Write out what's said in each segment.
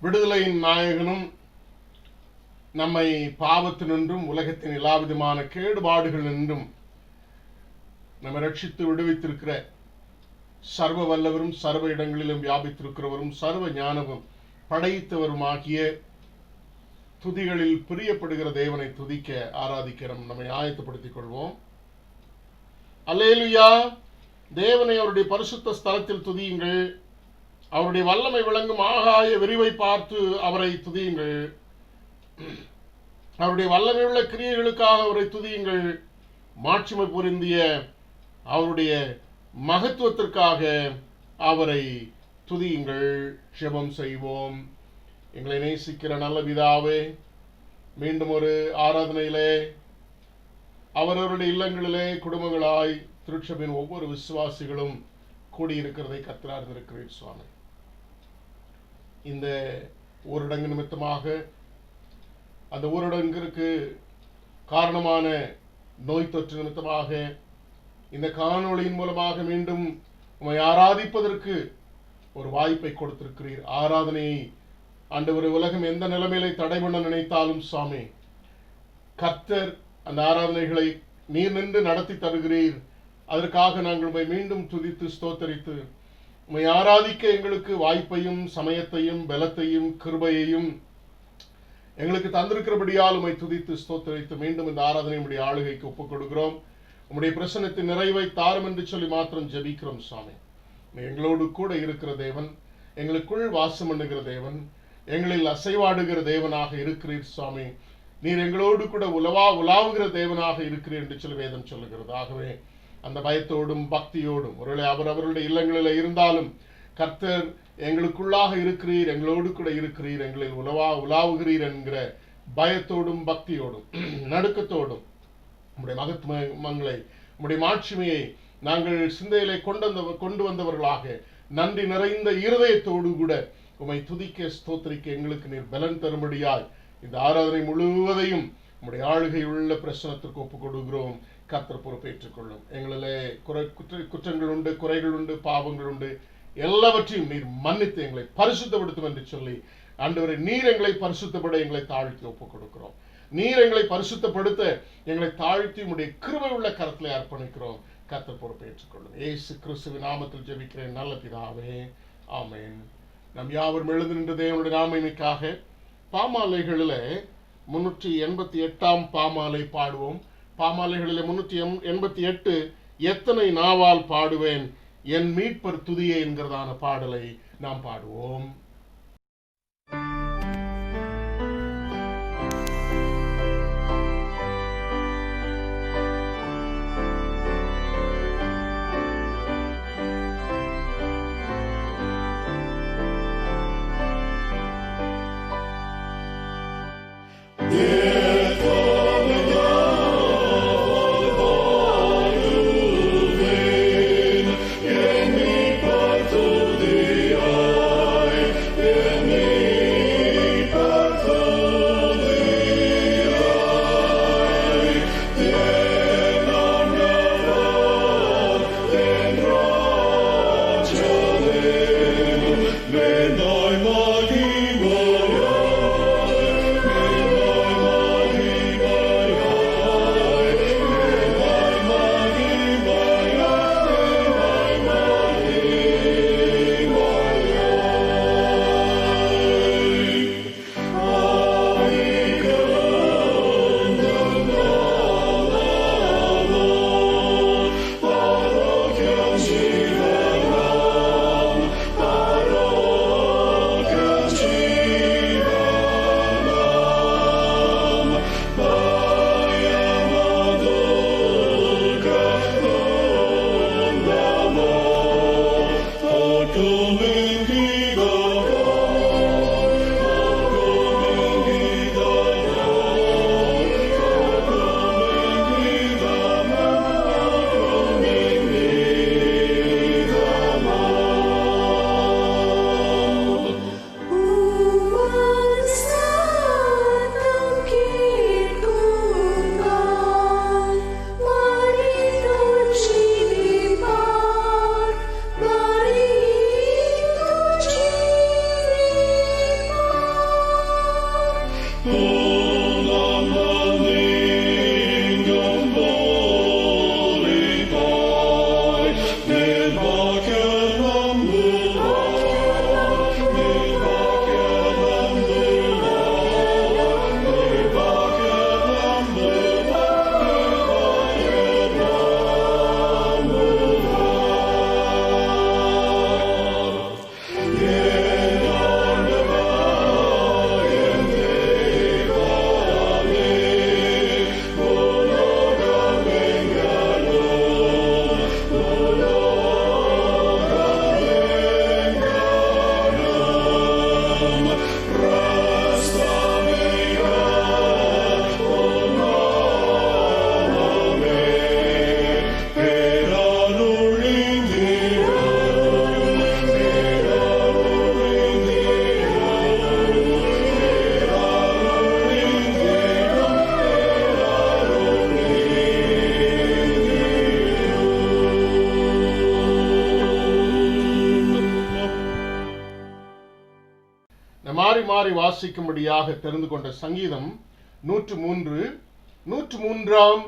விடுதலையின் நாயகனும் நம்மை பாவத்தினின்றும் உலகத்தின் எல்லாவிதமான கேடுபாடுகள் நின்றும் நம்மை ரட்சித்து விடுவித்திருக்கிற சர்வ வல்லவரும் சர்வ இடங்களிலும் வியாபித்திருக்கிறவரும் சர்வ ஞானமும் படைத்தவருமாகிய துதிகளில் பிரியப்படுகிற தேவனை துதிக்க ஆராதிக்க நம்மை ஆயத்தப்படுத்திக் கொள்வோம். அல்லேலூயா. தேவனை அவருடைய பரிசுத்த ஸ்தலத்தில் துதியுங்கள். அவருடைய வல்லமை விளங்கும் ஆகாய விரிவை பார்த்து அவரை துதியுங்கள். அவருடைய வல்லமை உள்ள கிரியைகளுக்காக அவரை துதியுங்கள். மாட்சிமை பொருந்திய அவருடைய மகத்துவத்திற்காக அவரை துதியுங்கள். ஜெபம் செய்வோம். எங்களை நேசிக்கிற நல்ல பிதாவே, மீண்டும் ஒரு ஆராதனையிலே அவரவருடைய இல்லங்களிலே குடும்பங்களாய் திருச்சபையின் ஒவ்வொரு விசுவாசிகளும் கூடியிருக்கிறதை கர்த்தர் இருக்கிறீர் சுவாமி. இந்த ஊரடங்கு நிமித்தமாக அந்த ஊரடங்கிற்கு காரணமான நோய் தொற்று நிமித்தமாக இந்த காணொளியின் மூலமாக மீண்டும் உம்மை ஆராதிப்பதற்கு ஒரு வாய்ப்பை கொடுத்திருக்கிறீர். ஆராதனையை ஆண்டவரே, உலகம் எந்த நிலைமையில தடை பண்ண நினைத்தாலும் சுவாமி, கர்த்தர் அந்த ஆராதனைகளை நீர் நின்று நடத்தி தருகிறீர். அதற்காக நாங்கள் உம்மை மீண்டும் துதித்து ஸ்தோத்தரித்து உம்மை ஆராதிக்க எங்களுக்கு வாய்ப்பையும் சமயத்தையும் பலத்தையும் கிருபையையும் எங்களுக்கு தந்திருக்கிறபடியால் உம்மை துதித்து ஸ்தோத்தரித்து மீண்டும் இந்த ஆராதனை உம்முடைய ஆளுகைக்கு ஒப்புக் கொடுக்கிறோம். உம்முடைய பிரசன்னத்தின் நிறைவை தாரும் என்று சொல்லி மாத்திரம் ஜெபிக்கிறோம் சுவாமி. எங்களோடு கூட இருக்கிற தேவன், எங்களுக்குள் வாசம் பண்ணுகிற தேவன், எங்களில் அசைவாடுகிற தேவனாக இருக்கிறீர் சுவாமி. நீர் எங்களோடு கூட உலாவுகிற தேவனாக இருக்கிறீர் என்று சொல்லி வேதம் சொல்லுகிறது. ஆகவே அந்த பயத்தோடும் பக்தியோடும் ஒருவேளை அவர்களுடைய இல்லங்களில் இருந்தாலும் கர்த்தர் எங்களுக்குள்ளாக இருக்கிறீர், எங்களோடு கூட இருக்கிறீர், எங்களில் உலாவுகிறீர் என்கிற பயத்தோடும் பக்தியோடும் நடுக்கத்தோடும் உம்முடைய மகத்துவங்களை உம்முடைய மாட்சிமையை நாங்கள் சிந்தையிலே கொண்டு வந்தவர்களாக நன்றி நிறைந்த இருதயத்தோடு கூட உம்மை துதிக்க ஸ்தோத்திரிக்க எங்களுக்கு நீர் பலன் தரும்படியாய் இந்த ஆராதனை முழுவதையும் உம்முடைய ஆளுகை உள்ள பிரசனத்திற்கு ஒப்புக் கொடுக்கிறோம். கர்த்தர் பொறுப்பேற்றுக் கொள்ளும். எங்களிலே குற்றங்கள் உண்டு, குறைகள் உண்டு, பாவங்கள் உண்டு, எல்லாவற்றையும் நீர் மன்னித்து எங்களை பரிசுத்தப்படுத்தும் என்று சொல்லி ஆண்டவரே, நீர் எங்களை பரிசுத்தப்பட எங்களை தாழ்த்தி ஒப்புக் கொடுக்கிறோம். நீர் எங்களை பரிசுத்தப்படுத்த எங்களை தாழ்த்தி உம்முடைய கிருபை உள்ள கரத்திலே அர்ப்பணிக்கிறோம். கர்த்தர் பொறுப்பேற்றுக் கொள்ளும். இயேசு கிறிஸ்துவின் நாமத்தில் ஜெபிக்கிறேன் நல்ல பிதாவே, ஆமென். நம் யாவரும் எழுந்து நின்ற தேவனுடைய நாமத்திற்காக பாமாலைகளில் 388 பாமாலை பாடுவோம். பாமாலைகளில் 388 எத்தனை நாவால் பாடுவேன் என் மீட்பர் துதியே என்கிறதான பாடலை நாம் பாடுவோம். Yeah. மாறி மாறி வாசிக்கும்படியாக தெரிந்து கொண்ட சங்கீதம் 103. 103ஆம்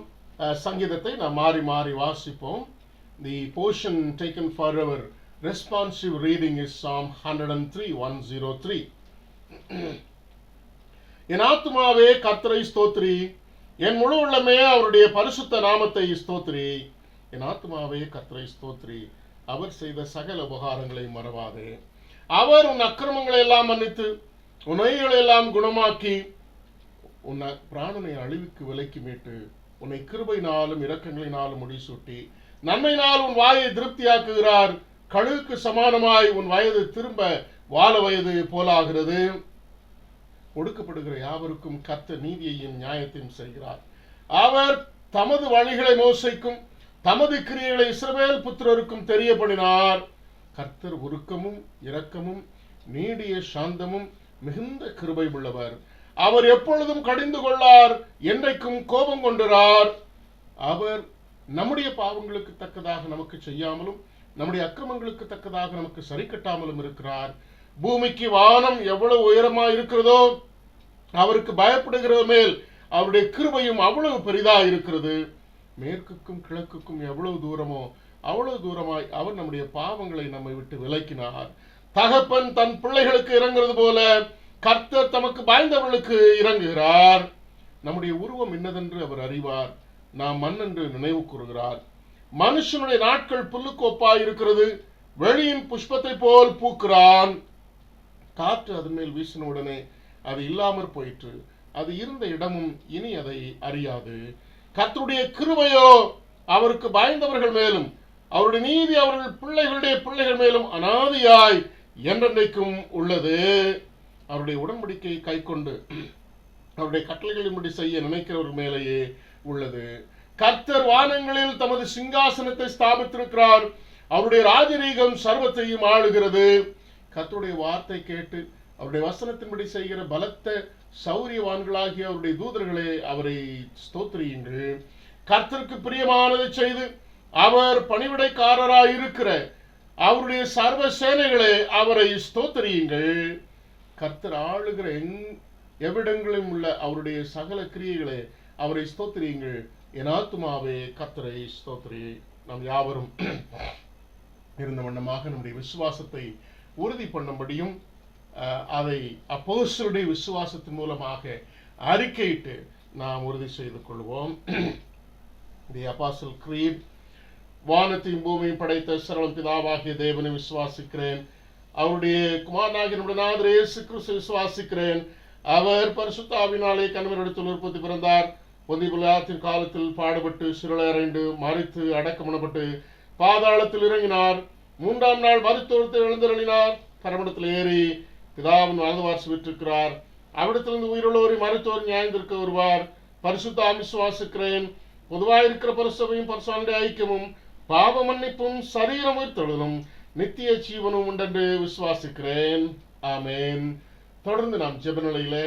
சங்கீதத்தை நாம் மாறி மாறி வாசிப்போம். The portion taken for our responsive reading is Psalm 103, 103. என் ஆத்துமாவே கர்த்தரை ஸ்தோத்திரி, என் முழு உள்ளமே அவருடைய பரிசுத்த நாமத்தை ஸ்தோத்திரி. என் ஆத்துமாவே கர்த்தரை ஸ்தோத்திரி, அவர் செய்த சகல உபகாரங்களை மறவாதே. அவர் உன் அக்கிரமங்களை எல்லாம் மன்னித்து உன் நோய்களை எல்லாம் குணமாக்கி உன் பிராணனை அழிவுக்கு விலைக்கு மீட்டு உன்னை கிருபையினாலும் இரக்கங்களினாலும் முடிசூட்டி நன்மையினால் உன் வாயை திருப்தியாக்குகிறார். கழுகுக்கு சமானமாய் உன் வயது திரும்ப வாழ வயது போலாகிறது. ஒடுக்கப்படுகிற யாவருக்கும் கர்த்தர் நீதியையும் நியாயத்தையும் செய்கிறார். அவர் தமது வழிகளை மோசைக்கும் தமது கிரியைகளை இஸ்ரவேல் புத்திரருக்கும் தெரியப்படினார். கர்த்தர் உருக்கமும் இரக்கமும் நீடிய சாந்தமும் மிகுந்த கிருபை உள்ளவர். அவர் எப்பொழுதும் கடிந்து கொள்ளார், என்றைக்கும் கோபம் கொண்டுறார். அவர் நம்முடைய பாவங்களுக்கு தக்கதாக நமக்கு செய்யாமலும் நம்முடைய அக்கிரமங்களுக்கு தக்கதாக நமக்கு சரி கட்டாமலும் இருக்கிறார். பூமிக்கு வானம் எவ்வளவு உயரமா இருக்கிறதோ அவருக்கு பயப்படுகிற மேல் அவருடைய கிருபையும் அவ்வளவு பெரிதா இருக்கிறது. மேற்குக்கும் கிழக்குக்கும் எவ்வளவு தூரமோ அவ்வளவு தூரமாய் அவர் நம்முடைய பாவங்களை நம்மை விட்டு விலக்கினார். தகப்பன் தன் பிள்ளைகளுக்கு இறங்குறது போல கர்த்தர் தமக்கு பயந்தவர்களுக்கு இறங்குகிறார். நம்முடைய உருவம் என்னதென்று அவர் அறிவார், நாம் மண் என்று நினைவு கூறுகிறார். மனுஷனுடைய நாட்கள் புல்லுக்கோப்பாய் இருக்கிறது, வெளியின் புஷ்பத்தை போல் பூக்கிறான். காற்று அதன் மேல் வீசின உடனே அது இல்லாமற் போயிற்று, அது இருந்த இடமும் இனி அதை அறியாது. கர்த்தருடைய கிருபையோ அவருக்கு பயந்தவர்கள் மேலும் அவருடைய நீதி அவர்கள் பிள்ளைகளுடைய பிள்ளைகள் மேலும் அனாதியாய் என்றென்றைக்கும் உள்ளது. அவருடைய உடன்படிக்கையை கை கொண்டு அவருடைய கட்டளைகளின்படி செய்ய நினைக்கிறவர்கள் மேலேயே உள்ளது. கர்த்தர் வானங்களில் தமது சிங்காசனத்தை ஸ்தாபித்திருக்கிறார், அவருடைய ராஜரீகம் சர்வத்தையும் ஆளுகிறது. கர்த்தருடைய வார்த்தை கேட்டு அவருடைய வசனத்தின்படி செய்கிற பலத்த சௌரியவான்களாகிய அவருடைய தூதர்களே அவரை ஸ்தோத்திரியுங்கள். கர்த்தருக்கு பிரியமானதை செய்து அவர் பணிவிடைக்காரராய் இருக்கிற அவருடைய சர்வ சேனைகளே அவரை ஸ்தோத்திரியுங்கள். கர்த்தர் ஆளுகிற எவ்விடங்களிலும் உள்ள அவருடைய சகல கிரியைகளே அவரை ஸ்தோத்திரியுங்கள். என் ஆத்துமாவே கர்த்தரை ஸ்தோத்திரி. நாம் யாவரும் இருந்த வண்ணமாக நம்முடைய விசுவாசத்தை உறுதி பண்ணும்படியும் அதை அப்போஸ்தலருடைய விசுவாசத்தின் மூலமாக அறிக்கையிட்டு நாம் உறுதி செய்து கொள்வோம். The Apostle Creed. வானத்தையும் பூமியும் படைத்த சர்வ பிதாவாகிய தேவனை விசுவாசிக்கிறேன். அவருடைய குமாரனாகிய நம்முடைய நாதர் இயேசு கிறிஸ்துவை விசுவாசிக்கிறேன். அவர் பரிசுத்த ஆவியினாலே கன்னிமரிடத்தில் உற்பத்தி பிறந்தார். பொந்திய பிலாத்தின் காலத்தில் பாடுபட்டு சிறுளையறைந்து மரித்து அடக்கமணப்பட்டு பாதாளத்தில் இறங்கினார். 3ஆம் நாள் மரித்தோர்த்து எழுந்தருளினார். பரமண்டத்தில் ஏறி பிதாவின் வலது பார்சத்தில் வீற்றிருக்கிறார். அவ்விடத்திலிருந்து உயிருள்ளோரை மரித்தோர் நியாயந்திருக்க வருவார். பரிசுத்த ஆவி விசுவாசிக்கிறேன். பொதுவாயிருக்கிற பரிசுத்தமும் பரிசுத்தனுடைய ஐக்கியமும் பாவ மன்னிப்பும் சரீரம் உயிர்த்தெழுதலும் நித்திய ஜீவனும் உண்டென்று விசுவாசிக்கிறேன். ஆமேன். தொடர்ந்து நாம் ஜெப நிலையிலே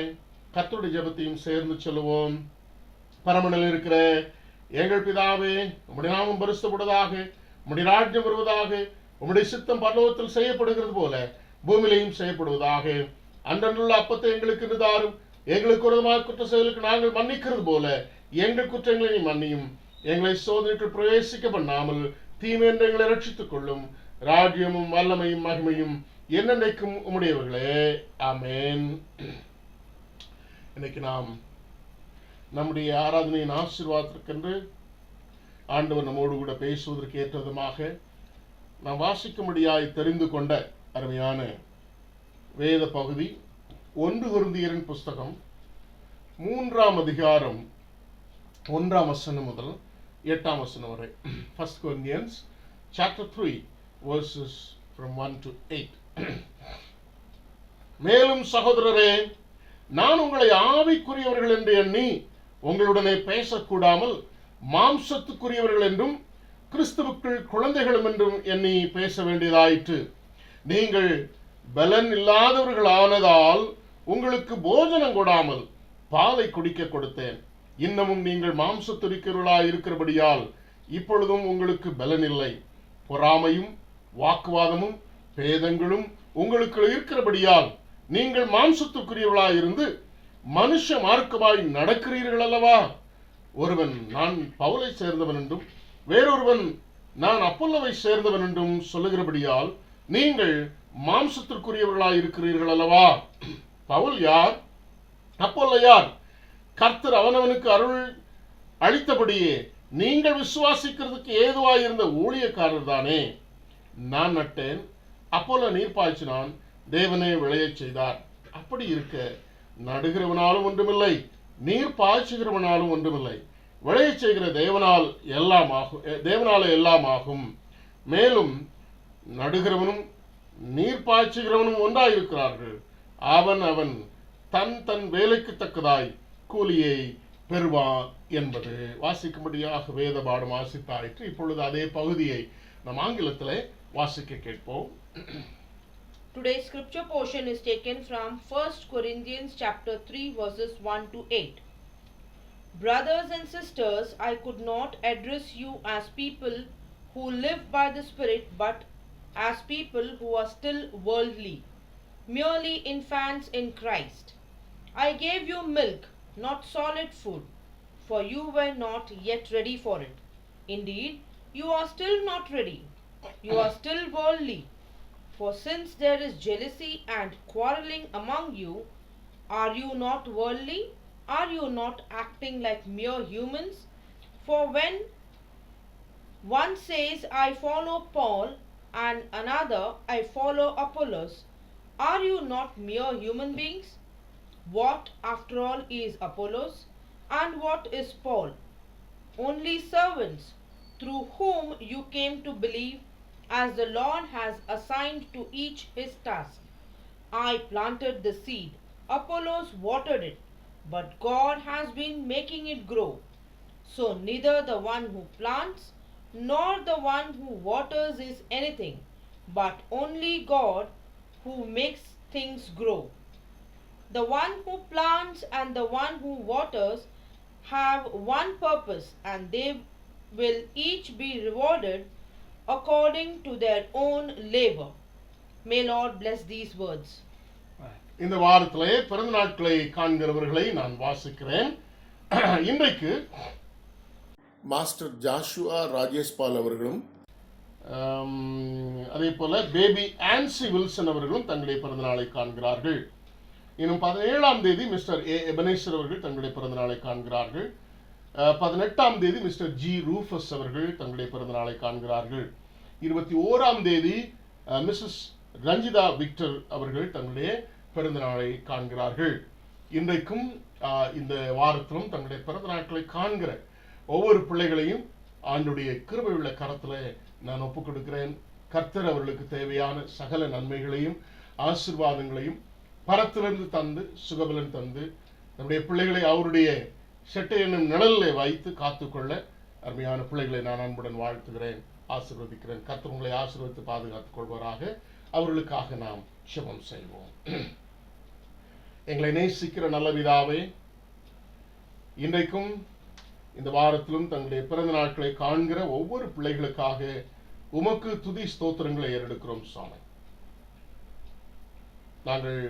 கர்த்தருடைய ஜெபத்தையும் சேர்ந்து சொல்லுவோம். பரமண்டலில் இருக்கிற எங்கள் பிதாவே, உம்முடைய நாமம் பரிசுத்தப்படுவதாக, உம்முடைய ராஜ்யம் வருவதாக, உம்முடைய சித்தம் பரலோகத்தில் செய்யப்படுகிறது போல பூமியிலையும் செய்யப்படுவதாக. அன்றன்றுள்ள அப்பத்தை எங்களுக்கு தாரும். எங்களுக்கு விரோதமாக குற்ற செயலுக்கு நாங்கள் மன்னிக்கிறது போல எங்கள் குற்றங்களை நீ மன்னியும். எங்களை சோதனைக்கு பிரவேசிக்க பண்ணாமல் தீமை என்று எங்களை ரட்சித்துக் கொள்ளும். ராஜ்யமும் வல்லமையும் மகிமையும் என்னென்னைக்கும் உம்முடையவர்களே. ஆமேன். இன்னைக்கு நாம் நம்முடைய ஆராதனையின் ஆசீர்வாதத்திற்கென்று ஆண்டவர் நம்மோடு கூட பேசுவதற்கு ஏற்ற விதமாக நாம் வாசிக்கும்படியாய் தெரிந்து கொண்ட அருமையான வேத பகுதி 1 கொரிந்தியரின் புஸ்தகம் 3ஆம் அதிகாரம் 1ஆம் வசனம் முதல் 8ஆம் வசனம் வரை. 1 Corinthians chapter 3 verses from 1 to 8. மேலும் சகோதரரே, நான் உங்களை ஆவிக்குரியவர்கள் என்று எண்ணி உங்களுடனே பேசக்கூடாமல் மாம்சத்துக்குரியவர்கள் என்றும் கிறிஸ்துவுக்குள் குழந்தைகளும் என்றும் எண்ணி பேச வேண்டியதாயிற்று. நீங்கள் பலன் இல்லாதவர்கள் ஆனதால் உங்களுக்கு போஜனம் கொடாமல் பாலை குடிக்க கொடுத்தேன். இன்னமும் நீங்கள் மாம்சத்துரிக்கிறவர்களாய் இருக்கிறபடியால் இப்பொழுதும் உங்களுக்கு பலன் இல்லை. பொறாமையும் வாக்குவாதமும் பேதங்களும் உங்களுக்கு இருக்கிறபடியால் நீங்கள் மாம்சத்துக்குரியவர்களாயிருந்து மனுஷ மார்க்கமாய் நடக்கிறீர்கள் அல்லவா? ஒருவன் நான் பவுலை சேர்ந்தவன் என்றும் வேறொருவன் நான் அப்பொல்லோவை சேர்ந்தவன் என்றும் சொல்லுகிறபடியால் நீங்கள் மாம்சத்திற்குரியவர்களாய் இருக்கிறீர்கள் அல்லவா? பவுல் யார்? அப்பொல்லோ யார்? கர்த்தர் அவனவனுக்கு அருள் அளித்தபடியே நீங்கள் விசுவாசிக்கிறதுக்கு ஏதுவாயிருந்த ஊழியக்காரர் தானே. நான் நட்டேன், அப்பொல்லோ நீர் பாய்ச்சினான், தேவனே விளையச் செய்தார். அப்படி இருக்க நடுகிறவனாலும் ஒன்றுமில்லை, நீர் பாய்ச்சுகிறவனாலும் ஒன்றுமில்லை, விளையச் செய்கிற தேவனாலே எல்லாம் ஆகும். மேலும் நடுகிறவனும் நீர் பாய்ச்சுகிறவனும் ஒன்றாயிருக்கிறார்கள். அவன் அவன் தன் தன் வேலைக்கு தக்கதாய் கூலியை பெறுவான் என்பது வாசிக்கும்படியாக வேத பாடம் வாசித்தாயிற்று. இப்பொழுது அதே பகுதியை நம் ஆங்கிலத்திலே வாசிக்க கேட்போம். Today's scripture portion is taken from 1 Corinthians chapter 3 verses 1 to 8. Brothers and sisters, I could not address you as people who live by the Spirit, but as people who are still worldly, merely infants in Christ. I gave you milk, not solid food, for you were not yet ready for it. Indeed, you are still not ready. You are still worldly. For since there is jealousy and quarreling among you, are you not worldly? Are you not acting like mere humans? For when one says, I follow Paul, and another, I follow Apollos, are you not mere human beings? What, after all, is Apollos? And what is Paul? Only servants, through whom you came to believe, as the Lord has assigned to each his task. I planted the seed, Apollos watered it, but God has been making it grow. So neither the one who plants nor the one who waters is anything, but only God who makes things grow. The one who plants and the one who waters have one purpose, and they will each be rewarded according to their own labor. May Lord bless these words. இந்த வாரத்திலே பிறந்த நாட்களை காண்கிறவர்களை நான் வாசிக்கிறேன். இன்றைக்கு master Joshua ராஜேஷ்பால் அவர்களும் அதே போல பேபி ஆன்சி வில்சன் அவர்களும் தங்களுடைய பிறந்த நாளை காண்கிறார்கள். இன்னும் 17ஆம் தேதி மிஸ்டர் ஏ எபனேசர் அவர்கள் தங்களுடைய பிறந்த நாளை காண்கிறார்கள். 18ஆம் தேதி மிஸ்டர் ஜி ரூஃபஸ் அவர்கள் தங்களுடைய பிறந்த நாளை காண்கிறார்கள். 21ஆம் தேதி மிஸ்ஸஸ் ரஞ்சிதா விக்டர் அவர்கள் தங்களுடைய பிறந்த நாளை காண்கிறார்கள். இன்றைக்கும் இந்த வாரத்திலும் தங்களுடைய பிறந்த நாட்களை காண்கிற ஒவ்வொரு பிள்ளைகளையும் ஆண்டுடைய கிருபையுள்ள கரத்தில் நான் ஒப்புக் கொடுக்கிறேன். கர்த்தர் அவர்களுக்கு தேவையான சகல நன்மைகளையும் ஆசீர்வாதங்களையும் பரத்திலிருந்து தந்து சுகபலன் தந்து நம்முடைய பிள்ளைகளை அவருடைய செட்டை என்னும் நிழலில் வைத்து காத்துக்கொள்ள அருமையான பிள்ளைகளை நான் அன்புடன் வாழ்த்துகிறேன், ஆசீர்வதிக்கிறேன். கர்த்தர் உங்களை ஆசீர்வதித்து பாதுகாத்துக் கொள்வாராக. அவர்களுக்காக நாம் ஜெபம் செய்வோம். எங்களை நேசிக்கிற நல்ல பிதாவே, இன்றைக்கும் இந்த வாரத்திலும் தங்களுடைய பிறந்த நாட்களை காண்கிற ஒவ்வொரு பிள்ளைகளுக்காக உமக்கு துதி ஸ்தோத்திரங்களை ஏறெடுக்கிறோம் சுவாமி. நாங்கள்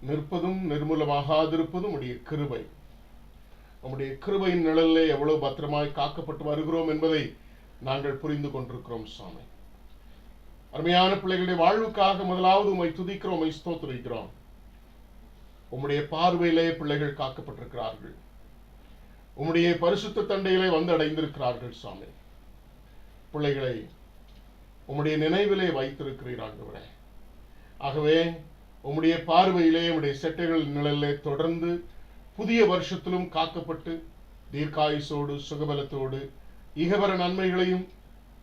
நிற்பதும் நிர்மூலமாகாதிருப்பதும் உடைய கிருபை. உம்முடைய கிருபையின் நிழலிலே எவ்வளவு பத்திரமாய் காக்கப்பட்டு வருகிறோம் என்பதை நாங்கள் புரிந்து கொண்டிருக்கிறோம் சுவாமி. அருமையான பிள்ளைகளுடைய வாழ்வுக்காக முதலாவது உம்மை துதிக்கிறோம், உம்மை ஸ்தோத்திரிக்கிறோம். உம்முடைய பார்வையிலே பிள்ளைகள் காக்கப்பட்டிருக்கிறார்கள். உம்முடைய பரிசுத்த தண்டையிலே வந்து அடைந்திருக்கிறார்கள் சுவாமி. பிள்ளைகளை உம்முடைய நினைவிலே வைத்திருக்கிறீர் ஆண்டவரே. ஆகவே உம்முடைய பார்வையிலே உம்முடைய செட்டைகள் நிழலிலே தொடர்ந்து புதிய வருஷத்திலும் காக்கப்பட்டு தீர்க்காயுசோடு சுகபலத்தோடு இகவர நன்மைகளையும்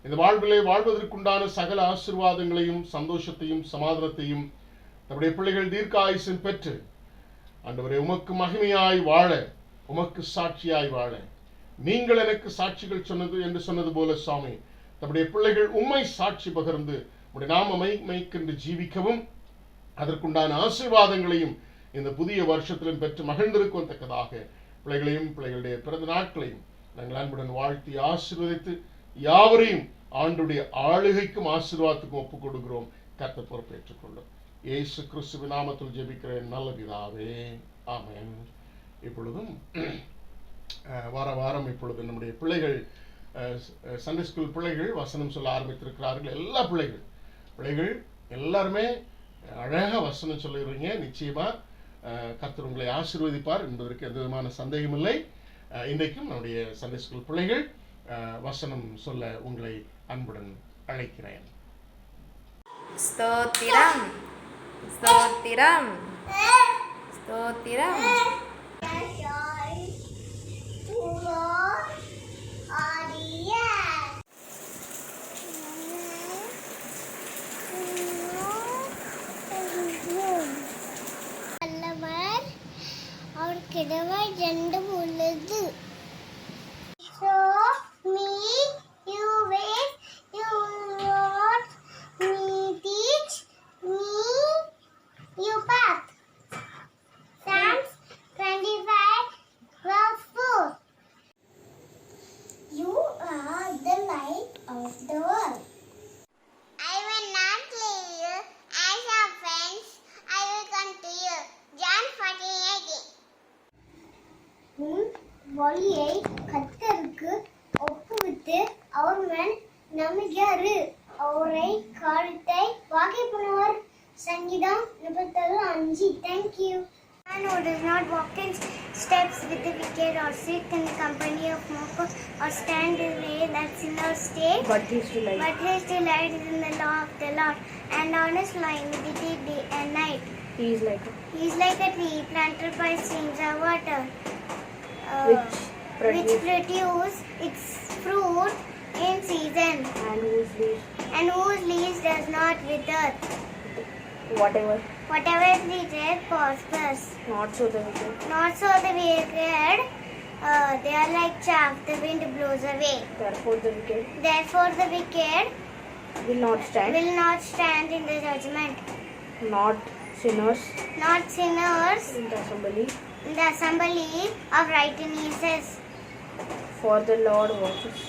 இந்த வாழ்விலே வாழ்வதற்குண்டான சகல ஆசீர்வாதங்களையும் சந்தோஷத்தையும் சமாதானத்தையும் நம்முடைய பிள்ளைகள் தீர்க்காயுசம் பெற்று ஆண்டவரே உமக்கு மகிமையாய் வாழ, உமக்கு சாட்சியாய் வாழ, நீங்கள் எனக்கு சாட்சிகள் சொன்னது என்று சொன்னது போல சுவாமி, நம்முடைய பிள்ளைகள் உம்மை சாட்சி பகிர்ந்து உம்முடைய நாம மைக்கென்று ஜீவிக்கவும் அதற்குண்டான ஆசீர்வாதங்களையும் இந்த புதிய வருஷத்திலும் பெற்று மகிழ்ந்திருக்கத்தக்கதாக பிள்ளைகளையும் பிள்ளைகளுடைய பிறந்த நாட்களையும் நாங்கள் அன்புடன் வாழ்த்தி ஆசீர்வதித்து யாவரையும் ஆண்டுடைய ஆளுகைக்கும் ஆசீர்வாதத்துக்கும் ஒப்புக் கொடுக்கிறோம். கர்த்தர் பொறுப்பேற்றுக் கொள்ளும். இயேசு கிறிஸ்துவின் நாமத்தில் ஜெபிக்கிறேன் நல்ல பிதாவே, ஆமென். இப்பொழுதும் வார வாரம் இப்பொழுது நம்முடைய பிள்ளைகள் சண்டே ஸ்கூல் பிள்ளைகள் வசனம் சொல்ல ஆரம்பித்திருக்கிறார்கள். எல்லா பிள்ளைகள் எல்லாருமே அழகாக வசனம் சொல்லுகிறீங்க. நிச்சயமாக கர்த்தர் உங்களை ஆசீர்வதிப்பார் என்பதற்கு எந்த விதமான சந்தேகம் இல்லை. இன்றைக்கும் நம்முடைய சண்டே ஸ்கூல் பிள்ளைகள் வசனம் சொல்ல உங்களை அன்புடன் அழைக்கிறேன். ஸ்தோத்திரம் ஸ்தோத்திரம் ஸ்தோத்திரம். அவர்கிடவை ரெண்டு உள்ளது. So me you wait you Lord me teach me you path. Psalms 25 verse 4. You are the light of the world. I will not leave you as orphans. I will come to you. John 14:18. உன் வழியை கர்த்தருக்கு ஒப்புவித்து அவர் மேல் நம்பிக்கையாரு, அவரை காரியத்தை வாக்கை பண்ணுவார். சங்கீதம் 37:5. Thank you. Man who does not walk in steps with the wicked, or sit in the company of mockers, or stand in the way that sinners stay, But his delight is in the law of the Lord, and on his law he meditates day and night. He is like He is like a tree planted by streams of water, which which produce produce its fruit in season, and whose leaves and whose leaves does not wither. whatever. Whatever he does prospers. Not so the wicked. Not so the wicked. They are like chaff the wind blows away. Therefore the wicked Therefore the wicked will not stand, will not stand in the judgment, not sinners not sinners in the assembly. in the assembly of righteousness. For the Lord watches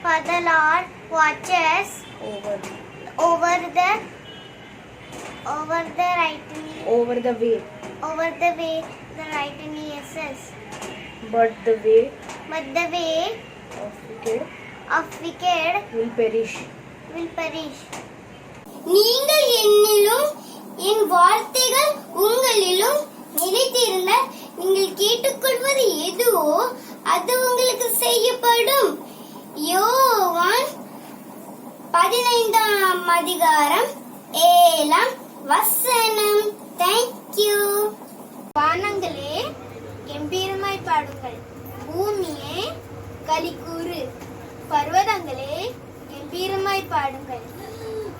For the Lord watches over over the righteousness, over the way, over the way the righteousness. but the way But the way of wicked of wicked will perish. will perish. நீங்கள் என்னிலும் என் வார்த்தைகள் உங்களிலும் நிலைத்திருந்த நீங்கள் கேட்டுக்கொள்வது எதுவோ அது உங்களுக்கு செய்யப்படும். யோவான் 15:7 Thank you. வானங்களே கம்பீரமாய் பாடுங்கள், பூமியே களிக்கூறு, பர்வதங்களே கம்பீரமாய் பாடுங்கள்.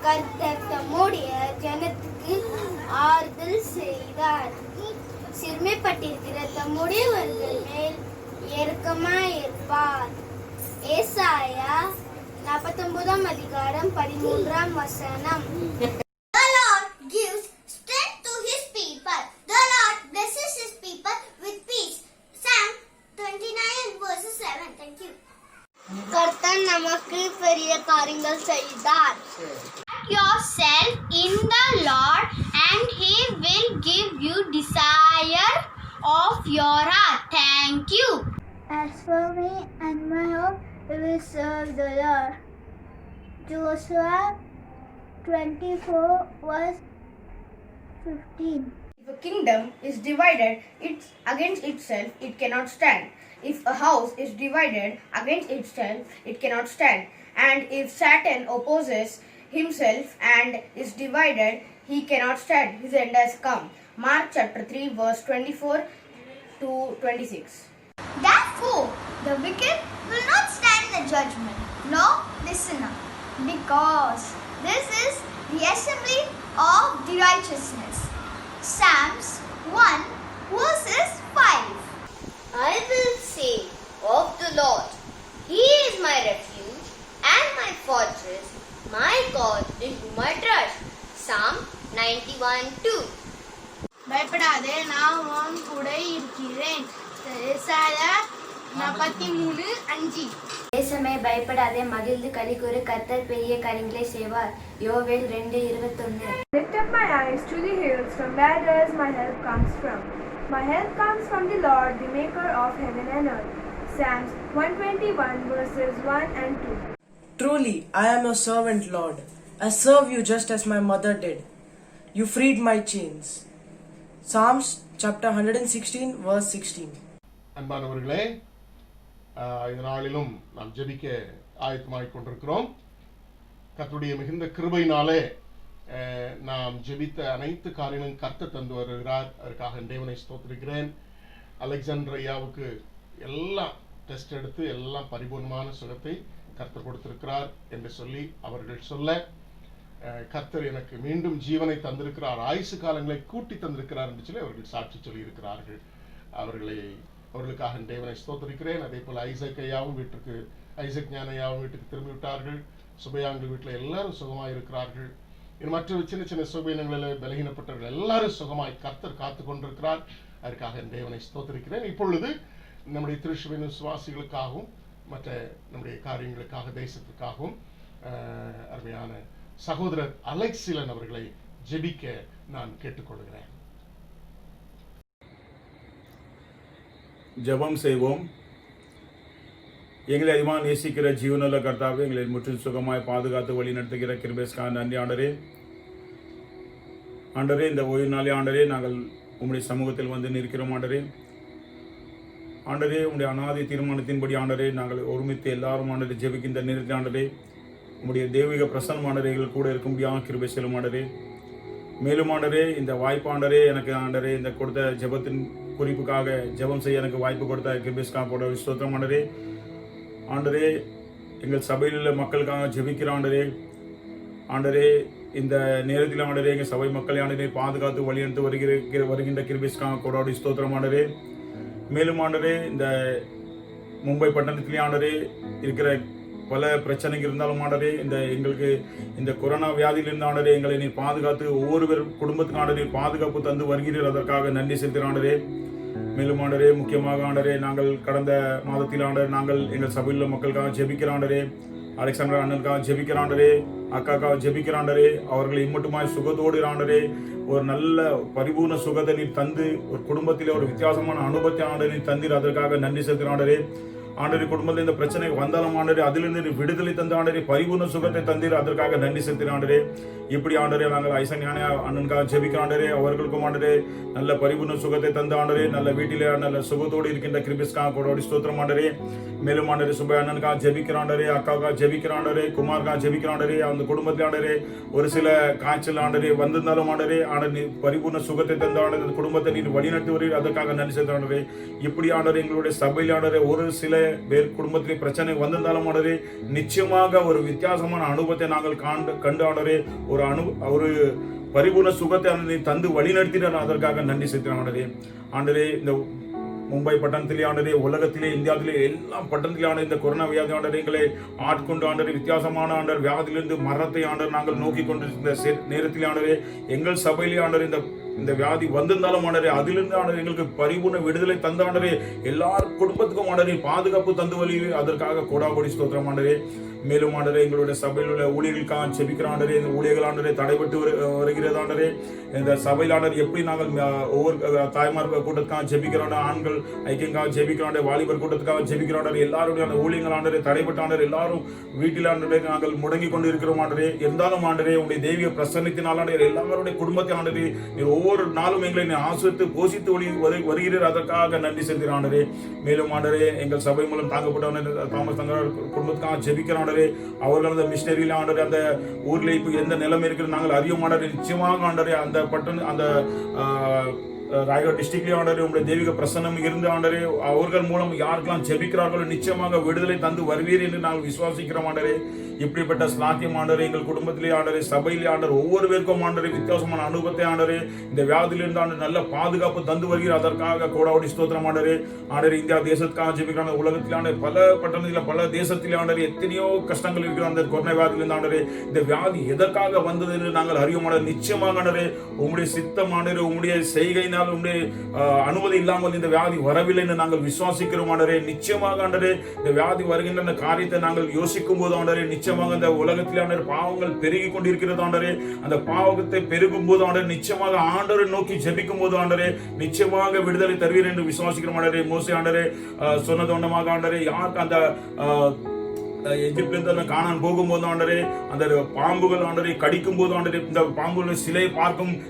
கர்த்தர் தம்முடைய ஜனத்துக்கு ஆறுதல் செய்தார். சிறுமைப்பட்டிருக்கிற தம்முடையவர்கள் மேல் இரக்கமாய் இருப்பார். ஏசாயா 49:13. The Lord gives strength to his people. The Lord blesses his people with peace. Psalm 29:7. Thank you. கர்த்தர் நமக்கு பெரிய காரியங்கள் செய்தார். Yourself in the Lord and he will give you desire of your heart. Thank you. As for me and my home, we will serve the Lord. Joshua 24:15. If a kingdom is divided against itself, it cannot stand. If a house is divided against itself, it cannot stand. And if Satan opposes himself and is divided, he cannot stand. His end has come. Mark chapter 3 verse 24 to 26. Therefore, the wicked will not stand in the judgment, nor the sinner, because this is the assembly of the righteousness. Psalms 1 verses 5. I will say of the Lord, He is my refuge and my fortress, my God in whom I trust. Psalm 91:2. பயப்படாதே, நான் உன் கூட இருக்கிறேன். ஏசாயா 43:5. தேசமே பயப்படாதே மகிழ்ந்து களிகூறு கர்த்தர் பெரிய காரியங்களை செய்வார். யோவேல் 2:21. Lift up my eyes to the hills, from where does my help comes from? My help comes from the Lord, the maker of heaven and earth. Psalms 121 verses 1 and 2. Truly, I am your servant, Lord. I serve you just as my mother did. You freed my chains. Psalms chapter 116 verse 16. அன்பானவர்களே, இந்த நாளிலும் நாம் ஜெபிக்க ஆயத்தமாகிக் கொண்டிருக்கிறோம். கர்த்தருடைய மிகுந்த கிருபையினாலே நாம் ஜெபித்த அனைத்து காரியங்களும் கர்த்தர் தந்து வருகிறார். அதற்காக தேவனை ஸ்தோத்திரிக்கிறேன். அலெக்சாண்டர் ஐயாவுக்கு எல்லாம் டெஸ்ட் எடுத்து எல்லாம் பரிபூர்ணமான சுகத்தை கர்த்தர் கொடுத்திருக்கிறார் என்று சொல்லி அவர்கள் சொல்ல, கர்த்தர் எனக்கு மீண்டும் ஜீவனை தந்திருக்கிறார், ஆயுசு காலங்களை கூட்டி தந்திருக்கிறார் என்று சொல்லி அவர்கள் சாட்சி சொல்லி இருக்கிறார்கள். அவர்களுக்காக தேவனை ஸ்தோத்திரிக்கிறேன். அதே போல ஐசக் ஞானையாவும் வீட்டுக்கு திரும்பி விட்டார்கள். சுபையாங்கள் வீட்டில் எல்லாரும் சுகமாய் இருக்கிறார்கள். மற்ற சின்ன சின்ன சுபையினங்களில் பலகீனப்பட்டவர்கள் எல்லாரும் சுகமாய் கர்த்தர் காத்து கொண்டிருக்கிறார். அதற்காக தேவனை ஸ்தோத்திரிக்கிறேன். இப்பொழுது நம்முடைய திருச்சபையின் விசுவாசிகளுக்காகவும் மற்ற நம்முடைய காரியங்களுக்காக தேசத்துக்காகவும் அருமையான சகோதரர் அலெக்சிலன் அவர்களை ஜெபிக்க நான் கேட்டுக்கொள்கிறேன். ஜெபம் செய்வோம். எங்களை அதிகமாக நேசிக்கிற ஜீவனுள்ள கர்த்தாவே, எங்களை முற்றிலும் சுகமாய் பாதுகாத்து வழி நடத்துகிற கிருபைக்காக நன்றி ஆண்டரே. ஆண்டரே, இந்த ஓய்வு நாளே ஆண்டரே நாங்கள் உம்முடைய சமூகத்தில் வந்து நிற்கிறோம் ஆண்டரே. ஆண்டரே, உம்முடைய அநாதி தீர்மானத்தின்படி ஆண்டரே நாங்கள் ஒருமித்து எல்லாரும் ஆண்டரே ஜெபிக்கின்ற நேரத்தில் ஆண்டரே உம்முடைய தெய்வீக பிரசன்னம் ஆண்டரே எங்கள் கூட இருக்கும்படியாக கிருபை செல்லும் ஆண்டரே. மேலும் ஆண்டரே, இந்த வாய்ப்பு ஆண்டரே எனக்கு ஆண்டரே இந்த கொடுத்த ஜெபத்தின் குறிப்புக்காக ஜெபம் செய்ய எனக்கு வாய்ப்பு கொடுத்த கிருபைக்காக போட ஸ்தோத்திரம் ஆண்டரே. ஆண்டரே, எங்கள் சபையில் உள்ள மக்களுக்காக ஜெபிக்கிற ஆண்டரே. ஆண்டரே, இந்த நேரத்தில் ஆண்டரே எங்கள் சபை மக்களை ஆண்டரே பாதுகாத்து வழியெடுத்து வருகின்ற கிருபைக்காக கொடாடி ஸ்தோத்திரம் ஆண்டரே. மேலும் ஆண்டரே, இந்த மும்பை பட்டணத்திலே ஆண்டரே இருக்கிற பல பிரச்சனைகள் இருந்தாலும் ஆண்டரே எங்களுக்கு இந்த கொரோனா வியாதியிலிருந்து ஆண்டரே எங்களை நீ பாதுகாத்து ஒவ்வொரு குடும்பத்துக்கு ஆண்டரே பாதுகாப்பு தந்து வருகிறீர். அதற்காக நன்றி செலுத்துகிற ஆண்டரே. மேலும் ஆண்டரே, முக்கியமாக ஆண்டரே நாங்கள் கடந்த மாதத்தில் ஆண்டரே நாங்கள் எங்கள் சபையில் உள்ள மக்களுக்காக ஜெபிக்கிற ஆண்டரே, அலெக்சாண்டர் அண்ணனுக்காக ஜெபிக்கிற ஆண்டரே, அக்காக்காக ஜெபிக்கிற ஆண்டரே, அவர்களை இம்மட்டுமாய் சுகத்தோடு ஆண்டரே ஒரு நல்ல பரிபூர்ண சுகத்தை நீ தந்து ஒரு குடும்பத்திலே ஒரு வித்தியாசமான அனுபவத்தை ஆண்டரே நீ தந்தீர். அதற்காக நன்றி செலுத்துகிற ஆண்டரே. ஆண்டரே, குடும்பத்தில் இந்த பிரச்சனை வந்தாலும் ஆண்டரே அதிலிருந்து விடுதலை தந்து ஆண்டரே பரிபூர்ண சுகத்தை தந்தீர். அதற்காக நன்றி செலுத்துகிற ஆண்டரே. இப்படி ஆண்டரே நாங்கள் ஐசக் ஞான அண்ணனுக்காக ஜெபிக்கிற ஆண்டரே, அவர்களுக்கும் ஆண்டரே நல்ல பரிபூர்ண சுகத்தை தந்த ஆண்டரே நல்ல வீட்டிலே நல்ல சுகத்தோடு இருக்கின்ற கிருபைக்காக கொடாடி ஸ்தோத்திரம் ஆண்டரே. மேலும் ஆண்டரே சுபை அண்ணனுக்காக ஜெபிக்கிற ஆண்டரே, அக்காவுக்காக ஜெபிக்கிற ஆண்டரே, குமாருக்காக ஜெபிக்கிற ஆண்டரே. அந்த குடும்பத்தில் ஆண்டரே ஒரு சில காய்ச்சல் ஆண்டரே வந்திருந்தாலும் ஆண்டரே நீ பரிபூர்ண சுகத்தை தந்த ஆண்டரே அந்த குடும்பத்தை நீர் வழிநடத்தி வருவீர். அதற்காக நன்றி செலுத்த ஆண்டரே. இப்படி ஆண்டரே எங்களுடைய சபையில் ஆண்டரே ஒரு சில பேர் குடும்பத்திலே பிரச்சனை வந்திருந்தாலும் ஆண்டரே நிச்சயமாக ஒரு வித்தியாசமான அனுபவத்தை நாங்கள் கண்டு ஆண்டரே ஒரு பரிபூர்ண சுகத்தை நீ தந்து வழிநடத்தினார். அதற்காக நன்றி செலுத்தினார் ஆண்டரே. ஆண்டரே, இந்த மும்பை பட்டணத்திலே ஆண்டரே உலகத்திலே இந்தியாவிலே எல்லா பட்டணத்திலே ஆண்டர் இந்த கொரோனா வியாதி ஆண்டர் எங்களை ஆட்கொண்டு ஆண்டர் வித்தியாசமான ஆண்டர் வியாதியிலிருந்து மரணத்தை ஆண்டர் நாங்கள் நோக்கி கொண்டிருந்த நேரத்திலே ஆண்டரே எங்கள் சபையிலே ஆண்டர் இந்த வியாதி வந்திருந்தாலும் ஆண்டரே அதிலிருந்து ஆண்டர் எங்களுக்கு பரிபூர்ண விடுதலை தந்த ஆண்டரே எல்லார் குடும்பத்துக்கும் ஆண்டரே பாதுகாப்பு தந்து வழி. அதற்காக கோடாகோடி ஸ்தோத்திரம் ஆண்டரே. மேலும் ஆண்டரே எங்களுடைய சபையில் உள்ள ஊழியர்களுக்காக ஜெபிக்கிற ஆண்டரே இந்த ஊழியர்கள் ஆண்டரே தடைபட்டு வருகிறது ஆண்டரே. இந்த சபையில் ஆண்டர் எப்படி நாங்கள் ஒவ்வொரு தாய்மார் கூட்டத்துக்காக ஜெபிக்கிறோம், ஆண்கள் ஐக்கியங்காக ஜெபிக்கிறோம், வாலிபர் கூட்டத்துக்காக ஜெபிக்கிறோம். எல்லாருடைய அந்த ஊழியங்கள் ஆண்டரே தடைபட்டு ஆண்டர் எல்லாரும் வீட்டில் ஆண்டரே நாங்கள் முடங்கி கொண்டு இருக்கிறோம் ஆண்டரே. இருந்தாலும் ஆண்டரே உங்களுடைய தெய்வீக பிரசன்னத்தினால் ஆண்டரே எல்லாருடைய குடும்பத்தை ஆண்டரே ஒவ்வொரு நாளும் எங்களை ஆசிரித்து போஷித்து வருகிறீர். அதற்காக நன்றி செலுத்துகிற ஆண்டரே. மேலும் ஆண்டரே எங்கள் சபை மூலம் தாங்கப்பட்ட தாமஸ் தங்கர் குடும்பத்துக்காக ஜெபிக்கிற ஆண்டரே. அவர்கள் அந்த மிஷனரியில ஆண்டரே அந்த ஊர்ல இப்ப எந்த நிலைமை இருக்கிறது நாங்கள் அறிய ஆண்டரே. நிச்சயமாக ஆண்டரே அந்த பட்டன் அந்த ராயகட் டிஸ்ட்ரிக்ட்லேயே ஆண்டரே உங்களுடைய தெய்வீக பிரசன்னம் இருந்து ஆண்டரே அவர்கள் மூலம் யாருக்கெல்லாம் ஜெபிக்கிறார்களோ நிச்சயமாக விடுதலை தந்து வருவீர் என்று நாங்கள் விசுவாசிக்கிறோம் ஆண்டரே. இப்படிப்பட்ட ஸ்லாக்கியம் ஆண்டவரே எங்கள் குடும்பத்திலே ஆண்டவரே சபையிலே ஆண்டவர் ஒவ்வொரு பேருக்கும் ஆண்டவரே வித்தியாசமான அனுபவத்தை ஆண்டவரே இந்த வியாதியிலிருந்து ஆண்டு நல்ல பாதுகாப்பு தந்து வருகிற அதற்காக கோடாவடி ஸ்தோத்திரம் ஆண்டவரே. ஆண்டவரே இந்தியா தேசத்துக்காக ஜெபிக்கிறாங்க. உலகத்தில் ஆண்டவரே பல பட்டணத்தில் பல தேசத்திலே ஆண்டவரே எத்தனையோ கஷ்டங்கள் இருக்கிற அந்த கொரோனா வியாதியிலிருந்து ஆண்டவரே இந்த வியாதி எதற்காக வந்தது என்று நாங்கள் அறியோம். நிச்சயமாக ஆண்டவரே உம்முடைய சித்தம் ஆண்டவரே உம்முடைய செய்கையினால் உம்முடைய அனுமதி இல்லாமல் இந்த வியாதி வரவில்லை என்று நாங்கள் விசுவாசிக்கிறோம் ஆண்டவரே. நிச்சயமாக ஆண்டவரே இந்த வியாதி வருகின்ற அந்த காரியத்தை நாங்கள் யோசிக்கும் போது ஆண்டவரே நிச்சயமாக இந்த உலகத்தில் ஆண்டவரே பாவங்கள் பெருகி கொண்டிருக்கிறது ஆண்டவரே. அந்த பாவத்தை பெருகும் போது ஆண்டவரே நிச்சயமாக ஆண்டவரை நோக்கி ஜெபிக்கும் போது ஆண்டவரே நிச்சயமாக விடுதலை தருவீர் என்று விசுவாசிக்கிறோம் ஆண்டவரே. மோசே ஆண்டவரே சொன்னது ஒன்றமாக ஆண்டவரே யாருக்கு அந்த எகிப்திலிருந்து கானான் போகும்போது ஆண்டவரே அந்த பாம்புகள் ஆண்டவரை கடிக்கும் போது ஆண்டவரே இந்த பாம்புகளை சிலையை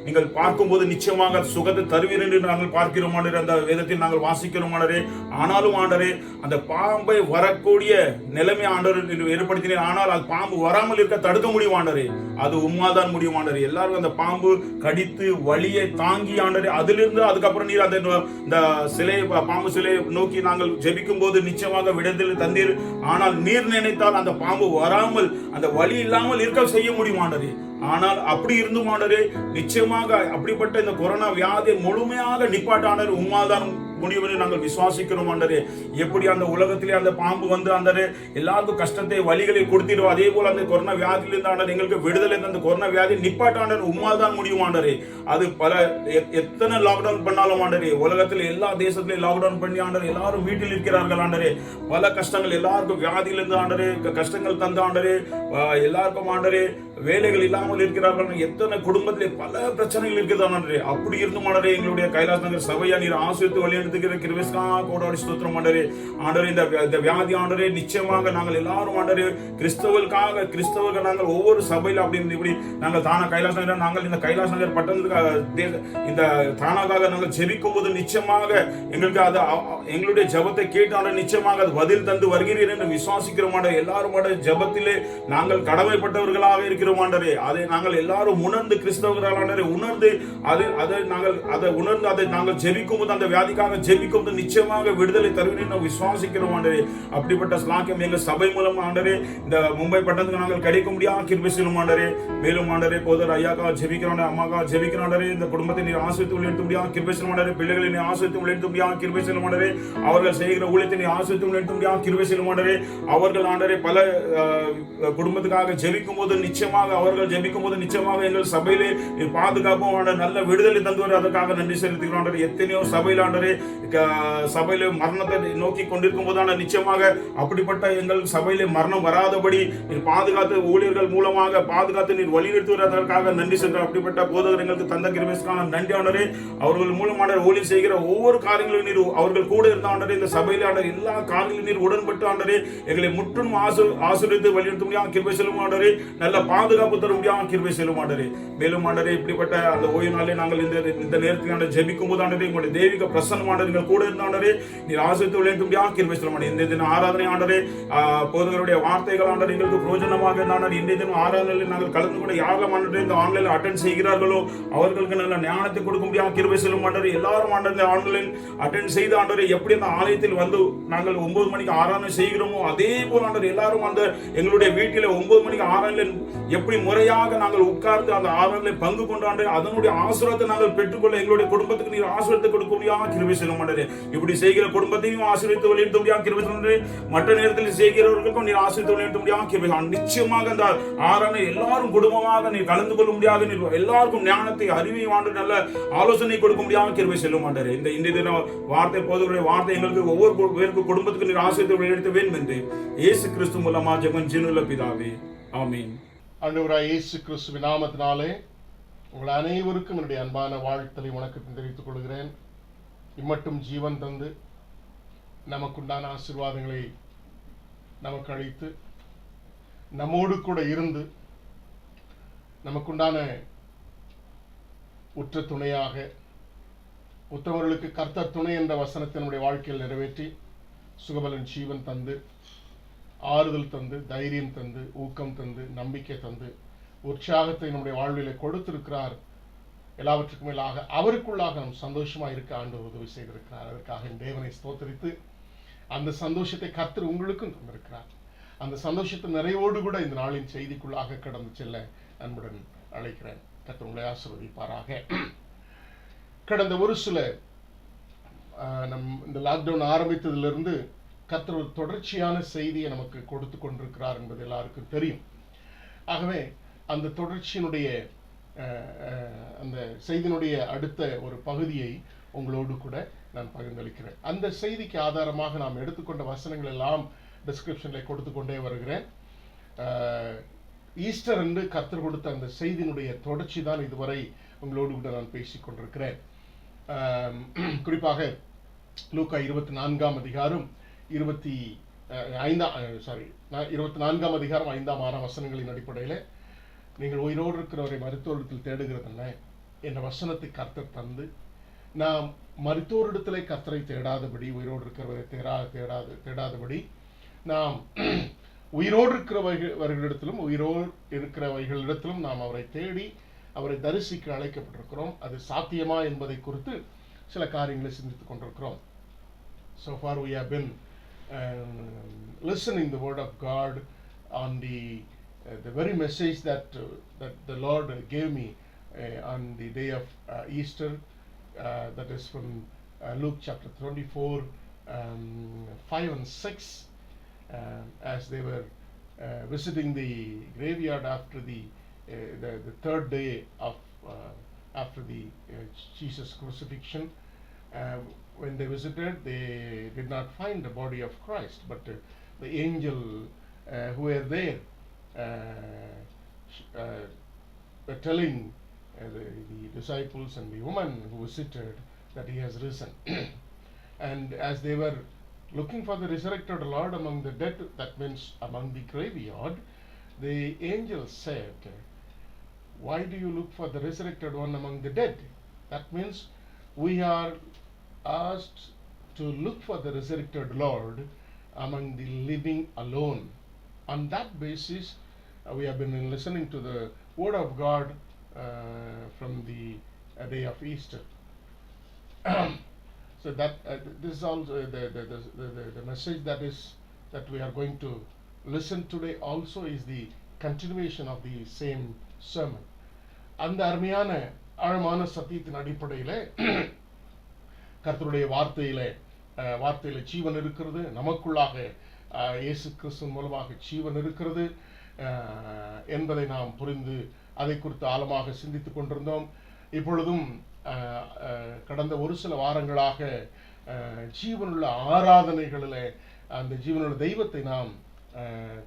நீங்கள் பார்க்கும்போது நிச்சயமாக சுகத்தை தருவீர் என்று நாங்கள் பார்க்கிறோம் ஆண்டவரே. அந்த வேதத்தில் நாங்கள் வாசிக்கிறோம் ஆண்டவரே. ஆனாலும் ஆண்டவரே அந்த பாம்பை வரக்கூடிய நிலைமை ஆண்டவர் ஏற்படுத்தினேன். ஆனால் அது பாம்பு வராமல் இருக்க தடுக்க முடியும் ஆண்டவரே. அது உண்மைதான் முடியும் ஆண்டவரே. எல்லாரும் அந்த பாம்பு கடித்து வலியை தாங்கி ஆண்டவரே அதிலிருந்து அதுக்கப்புறம் நீர் அந்த சிலையை பாம்பு சிலையை நோக்கி நாங்கள் ஜெபிக்கும் போது நிச்சயமாக விடுதலை தந்தீர். ஆனால் நீர் நினைத்தால் அந்த பாம்பு வராமல் அந்த வலி இல்லாமல் இருக்க செய்ய முடியுமாண்டரே. ஆனால் அப்படி இருந்தும் ஆண்டவரே நிச்சயமாக அப்படிப்பட்ட இந்த கொரோனா வியாதியை முழுமையாக நிப்பாட்டாண்டவர் உண்மைதான் முடியும் என்று நாங்கள் விசுவாசிக்கிறோம் ஆண்டவரே. எப்படி அந்த உலகத்திலே அந்த பாம்பு வந்து ஆண்டவரே எல்லாருக்கும் கஷ்டத்தை வலிகளை கொடுத்திடும் அதே போல அந்த கொரோனா வியாதியிலிருந்து ஆண்டவர் எங்களுக்கு விடுதலை அந்த கொரோனா வியாதி நிப்பாட்டாண்டவர் உண்மைதான் முடியும் ஆண்டவரே. அது பல எத்தனை லாக்டவுன் பண்ணாலும் ஆண்டவரே உலகத்தில் எல்லா தேசத்திலையும் லாக்டவுன் பண்ணி ஆண்டவரே எல்லாரும் வீட்டில் இருக்கிறார்கள் ஆண்டவரே. பல கஷ்டங்கள் எல்லாருக்கும் வியாதியிலிருந்து ஆண்டவரே கஷ்டங்கள் தந்த ஆண்டவரே எல்லாருக்கும் ஆண்டவரே வேலைகள் இல்லாமல் இருக்கிறார்கள். எத்தனை குடும்பத்திலே பல பிரச்சனைகள் இருக்கிறது ஆண்டவரே. அப்படி இருந்தும் ஆண்டவரே எங்களுடைய கைலாஸ் நகர் சபையா நீர் ஆசீர்வதித்து வழிநடத்துகிற கிருபைக்காக கோடாடி ஸ்தோத்திரம் ஆண்டவரே. ஆண்டவரே இந்த வியாதி ஆண்டவரே நிச்சயமாக நாங்கள் எல்லாரும் ஆண்டவரே கிறிஸ்தவர்கள் நாங்கள் ஒவ்வொரு சபையில அப்படி இப்படி நாங்கள் தானா கைலாஸ் நகர் நாங்கள் இந்த கைலாஸ் நகர் பட்டணத்துக்கு இந்த தானாக நாங்கள் ஜெபிக்கும் போது நிச்சயமாக எங்களுக்கு அது எங்களுடைய ஜபத்தை கேட்டாண்ட நிச்சயமாக அது பதில் தந்து வருகிறீர் என்று விசுவாசிக்கிறோம் ஆண்டவரே. எல்லாரும் ஜபத்திலே நாங்கள் கடமைப்பட்டவர்களாக இருக்கிறோம் ஆண்டவரே. அதை நாங்கள் எல்லாரும் உணர்ந்து கிறிஸ்தவர்களாக உணர்ந்து அதை நாங்கள் ஜெபிக்கும் போது அந்த வியாதிக்காக ஜெபிக்கும் போது நிச்சயமாக விடுதலை தருவீர் நாம் விசுவாசிக்கிறோம் ஆண்டவரே. அப்படிப்பட்ட ஸ்லாக்கியம் எங்கள் சபை மூலம் ஆண்டவரே இந்த மும்பை பட்டணத்துக்கு நாங்கள் கிடைக்க முடியாது கிருபை செய்யும் ஆண்டவரே. மேலும் ஆண்டவரே போதர் ஐயாக்கா ஜெபிக்கிறோம் அம்மாக்கா ஜெபிக்கிறோம் ஆண்டவரே. இந்த குடும்பத்தை நீர் ஆசீர்வதித்து வழிநடத்த முடியாது கிருபை செய்யும் ஆண்டவரே. பிள்ளைகளை நீர் ஆசீர்வதித்து வழிநடத்த முடியாது கிருபை செய்யும் ஆண்டவரே. அவர்கள் செய்கிற ஊழியத்தை நீர் ஆசீர்வதித்து வழிநடத்த முடியாது கிருபை செய்யும் ஆண்டவரே. அவர்கள் ஆண்டவரே பல குடும்பத்துக்காக ஜெபிக்கும் போது நிச்சயமாக அவர்கள் ஜெபிக்கும் போது நிச்சயமாக எங்கள் சபையிலே பாதுகாப்பும் நல்ல விடுதலை தந்து வர அதற்காக நன்றி செலுத்துகிறோம். எத்தனையோ சபையில் ஆண்டவரே சபையில மரணத்தை நோக்கி கொண்டிருக்கும் போதான நிச்சயமாக அப்படிப்பட்ட எங்கள் சபையிலே மரணம் வராதபடி நீர் பாதுகாத்து ஊழியர்கள் மூலமாக பாதுகாத்து நீர் வழிநடத்தி வருவதற்காக நன்றி சென்ற அப்படிப்பட்ட போதகர் எங்களுக்கு தந்த கிருபைக்காக நன்றி ஆண்டவரே. அவர்கள் மூலமான ஊழியர் செய்கிற ஒவ்வொரு காரியங்களும் நீர் அவர்கள் கூட இருந்த ஆண்டவரே. இந்த சபையில ஆண்டவர் எல்லா காரியங்களும் நீர் உடன்பட்டு ஆண்டவரே எங்களை முற்றும் ஆசீர்வதித்து வழிநடத்த முடியாது கிருபை செல்லும் ஆண்டவரே. நல்ல பாதுகாப்பு தர முடியாது கிருபை செல்லும் ஆண்டவரே. மேலும் ஆண்டவரே இப்படிப்பட்ட அந்த ஓய்வு நாளே நாங்கள் இந்த நேரத்தில் ஜெபிக்கும் போது ஆண்டவரே உங்களுடைய தெய்வீக பிரசன்னமானவர்கள் கூட இருந்தாண்டவரே நீர் ஆசீர்வதித்து வழிநடத்த முடியாது கிருபை செல்லும் ஆண்டவரே. இந்த தினம் ஆராதனை ஆண்டவரே போதகருடைய வார்த்தைகள் ஆண்டவரே எங்களுக்கு பிரயோஜனமாக இருந்தாண்டவரே. இன்றைய தினம் ஆராதனையில் நாங்கள் கலந்து கூட யாரெல்லாம் ஆண்டவரே இந்த ஆன்லைனில் அட்டென்ட் செய்கிறார்களோ அவர்களுக்கு நல்ல ஞானத்தை கொடுக்க முடியாது கிருபை செல்லும் ஆண்டவரே. எல்லாரும் ஆண்டவரே ஆன்லைன் அட்டென்ட் செய்த ஆண்டவரே எப்படி அந்த ஆலயத்தில் வந்து நாங்கள் 9 மணிக்கு ஆராதனை செய்கிறோமோ அதே போல ஆண்டவரே எல்லாரும் அந்த எங்களுடைய வீட்டில் 9 மணிக்கு ஆராதனையில் எப்படி முறையாக நாங்கள் உட்கார்ந்து அந்த ஆராதனையில் பங்கு கொண்டாண்டு அதனுடைய ஆசீர்வாதத்தை நாங்கள் பெற்றுக்கொள்ள எங்களுடைய குடும்பத்துக்கு நீர் ஆசீர்வாதத்தை கொடுக்க முடியாம கிருபை செய்யும் ஆண்டவரே. இப்படி செய்கிற குடும்பத்தையும் ஆசீர்வதித்து வழிநடத்த முடியாம கிருபை செய்யும். மற்ற நேரத்தில் செய்கிறவர்களுக்கும் நீர் ஆசீர்வதித்து வழிநடத்த முடியாம கிருபை. நிச்சயமாக அந்த ஆராதனை எல்லாரும் குடும்பமாக நீர் கலந்து கொள்ள முடியாது. நீர் எல்லாருக்கும் ஞானத்தை அறிவை ஆண்டு நல்ல ஆலோசனை கொடுக்க முடியாம கிருபை செய்யும் ஆண்டவரே. இந்த தின வார்த்தை போதகருடைய வார்த்தை எங்களுக்கு ஒவ்வொரு பேருக்கு குடும்பத்துக்கு நீர் ஆசீர்வதித்து வழிநடத்த வேண்டும் என்று இயேசு கிறிஸ்து மூலமா ஜெபம் ஜீவனுள்ள பிதாவே ஆமென். ஆண்டவராய் இயேசு கிறிஸ்துவின் நாமத்தினாலே உங்கள் அனைவருக்கும் என்னுடைய அன்பான வாழ்த்தலை வணக்கத்தை தெரிவித்துக் கொள்கிறேன். இம்மட்டும் ஜீவன் தந்து நமக்குண்டான ஆசீர்வாதங்களை நமக்கு அளித்து நம்மோடு கூட இருந்து நமக்குண்டான உற்ற துணையாக உத்தமர்களுக்கு கர்த்தர் துணை என்ற வசனத்தை நம்முடைய வாழ்க்கையில் நிறைவேற்றி சுகபலன் ஜீவன் தந்து ஆறுதல் தந்து தைரியம் தந்து ஊக்கம் தந்து நம்பிக்கை தந்து உற்சாகத்தை நம்முடைய வாழ்விலே கொடுத்திருக்கிறார். எல்லாவற்றுக்கும் மேலாக அவருக்குள்ளாக நம் சந்தோஷமாக இருக்க ஆண்டவர் உதவி செய்திருக்கிறார். அதற்காக தேவனை ஸ்தோத்திரித்து அந்த சந்தோஷத்தை கர்த்தர் உங்களுக்கும் தந்திருக்கிறார். அந்த சந்தோஷத்தின் நிறைவோடு கூட இந்த நாளின் செய்திக்குள்ளாக கடந்து செல்ல அன்புடன் அழைக்கிறேன். கர்த்தர் உங்களை ஆசீர்வதிப்பாராக. கடந்த ஒரு சில இந்த லாக்டவுன் ஆரம்பித்ததிலிருந்து கர்த்தர் ஒரு தொடர்ச்சியான செய்தியை நமக்கு கொடுத்து கொண்டிருக்கிறார் என்பது எல்லாருக்கும் தெரியும். ஆகவே அந்த தொடர்ச்சியினுடைய அந்த செய்தியினுடைய அடுத்த ஒரு பகுதியை உங்களோடு கூட நான் பகிர்ந்தளிக்கிறேன். அந்த செய்திக்கு ஆதாரமாக நாம் எடுத்துக்கொண்ட வசனங்கள் எல்லாம் டிஸ்கிரிப்ஷனில் கொடுத்து கொண்டே வருகிறேன். ஈஸ்டர் என்று கர்த்தர் கொடுத்த அந்த செய்தியினுடைய தொடர்ச்சி தான் இதுவரை உங்களோடு கூட நான் பேசிக் கொண்டிருக்கிறேன். குறிப்பாக லூக்கா 24ஆம் அதிகாரம் 24ஆம் அதிகாரம் 5ஆம் 6ஆம் வசனங்களின் அடிப்படையில், நீங்கள் உயிரோடு இருக்கிறவரை மருத்துவத்தில் தேடுகிறதல்ல, என்ற வசனத்தை கர்த்தர் தந்து, நாம் மருத்துவரிடத்திலே கர்த்தரை தேடாதபடி, உயிரோடு இருக்கிறவரை தேடாதபடி, நாம் உயிரோடு இருக்கிறவர்களிடத்திலும் உயிரோடு இருக்கிறவைகளிடத்திலும் நாம் அவரை தேடி அவரை தரிசிக்க அழைக்கப்பட்டிருக்கிறோம். அது சாத்தியமா என்பதை குறித்து சில காரியங்களை சிந்தித்துக் கொண்டிருக்கிறோம். So far we have been listening the word of God on the very message that the Lord gave me on the day of Easter, that is from Luke chapter 24, 5 and 6, as they were visiting the graveyard after the third day of after the Jesus crucifixion. When they visited, they did not find the body of Christ, but the angel who were there were telling the disciples and the woman who visited that he has risen. And as they were looking for the resurrected Lord among the dead, that means among the graveyard, the angel said, why do you look for the resurrected one among the dead? That means we are asked to look for the resurrected Lord among the living alone. On that basis, we have been listening to the word of God from the day of Easter. So that this is also the message that we are going to listen today also is the continuation of the same sermon. அந்த அருமையான ஆழமான சத்தியத்தின் அடிப்படையில் கர்த்தருடைய வார்த்தையில ஜீவன் இருக்கிறது, நமக்குள்ளாக இயேசு கிறிஸ்துவின் மூலமாக ஜீவன் இருக்கிறது என்பதை நாம் புரிந்து அதை குறித்து ஆழமாக சிந்தித்துக் கொண்டிருந்தோம். இப்பொழுதும் கடந்த ஒரு சில வாரங்களாக ஜீவனுள்ள ஆராதனைகளில் அந்த ஜீவனுள்ள தெய்வத்தை நாம்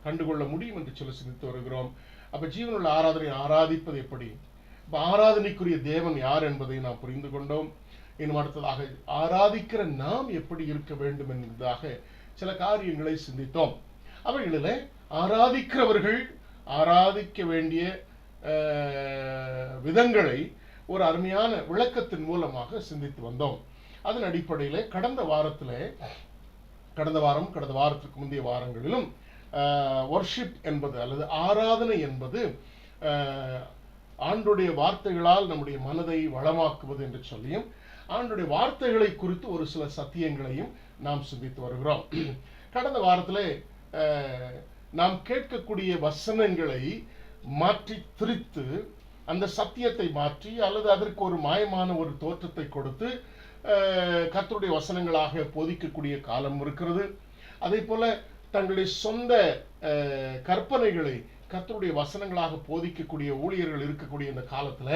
கண்டுகொள்ள முடியும் என்று சொல்லி சிந்தித்து வருகிறோம். அப்ப ஜீவனுள்ள ஆராதனை ஆராதிப்பது எப்படி, இப்ப ஆராதனைக்குரிய தேவன் யார் என்பதை நாம் புரிந்து கொண்டோம். இன்னும் அடுத்ததாக ஆராதிக்கிற நாம் எப்படி இருக்க வேண்டும் என்பதாக சில காரியங்களை சிந்தித்தோம். அவைகளில் ஆராதிக்கிறவர்கள் ஆராதிக்க வேண்டிய விதங்களை ஒரு அருமையான விளக்கத்தின் மூலமாக சிந்தித்து வந்தோம். அதன் அடிப்படையில் கடந்த வாரத்திற்கு முந்தைய வாரங்களிலும் வர்ஷிப் என்பது அல்லது ஆராதனை என்பது ஆண்டுடைய வார்த்தைகளால் நம்முடைய மனதை வளமாக்குவது என்று சொல்லியும், ஆண்டுடைய வார்த்தைகளை குறித்து ஒரு சில சத்தியங்களையும் நாம் சிந்தித்து வருகிறோம். கடந்த வாரத்தில் நாம் கேட்கக்கூடிய வசனங்களை மாற்றி திரித்து அந்த சத்தியத்தை மாற்றி அல்லது அதற்கு ஒரு மாயமான ஒரு தோற்றத்தை கொடுத்து கர்த்தருடைய வசனங்களாக போதிக்கக்கூடிய காலம் இருக்கிறது. அதே போல தங்களுடைய சொந்த கற்பனைகளை கர்த்தருடைய வசனங்களாக போதிக்கக்கூடிய ஊழியர்கள் இருக்கக்கூடிய இந்த காலத்துல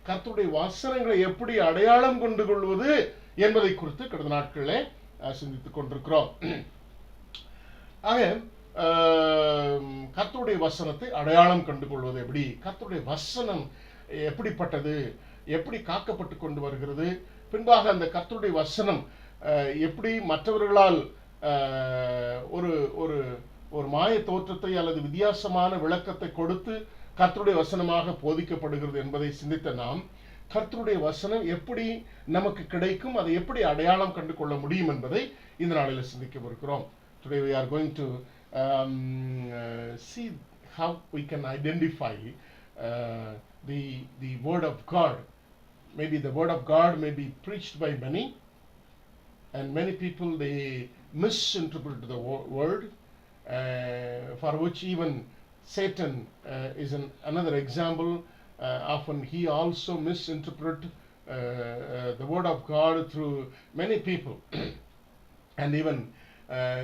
கர்த்தருடைய வசனங்களை எப்படி அடையாளம் கொண்டு கொள்வது என்பதை குறித்து கடந்த நாட்களில் சிந்தித்துக் கொண்டிருக்கிறோம். ஆக கர்த்தருடைய வசனத்தை அடையாளம் கண்டு கொள்வது எப்படி, கர்த்தருடைய வசனம் எப்படிப்பட்டது, எப்படி காக்கப்பட்டு கொண்டு வருகிறது, பின்பாக அந்த கர்த்தருடைய வசனம் எப்படி மற்றவர்களால் ஒரு ஒரு ஒரு மாய தோற்றத்தை அல்லது வித்தியாசமான விளக்கத்தை கொடுத்து கர்த்தருடைய வசனமாக போதிக்கப்படுகிறது என்பதை சிந்தித்த நாம் கர்த்தருடைய வசனம் எப்படி நமக்கு கிடைக்கும், அதை எப்படி அடையாளம் கண்டு கொள்ள முடியும் என்பதை இந்த நாளில் சிந்திக்கவிருக்கிறோம். Today we are going to see how we can identify the word of God. Maybe the word of God may be preached by many, and many people they misinterpret the word, for which even Satan is another example. Often he also misinterpret the word of God through many people. And even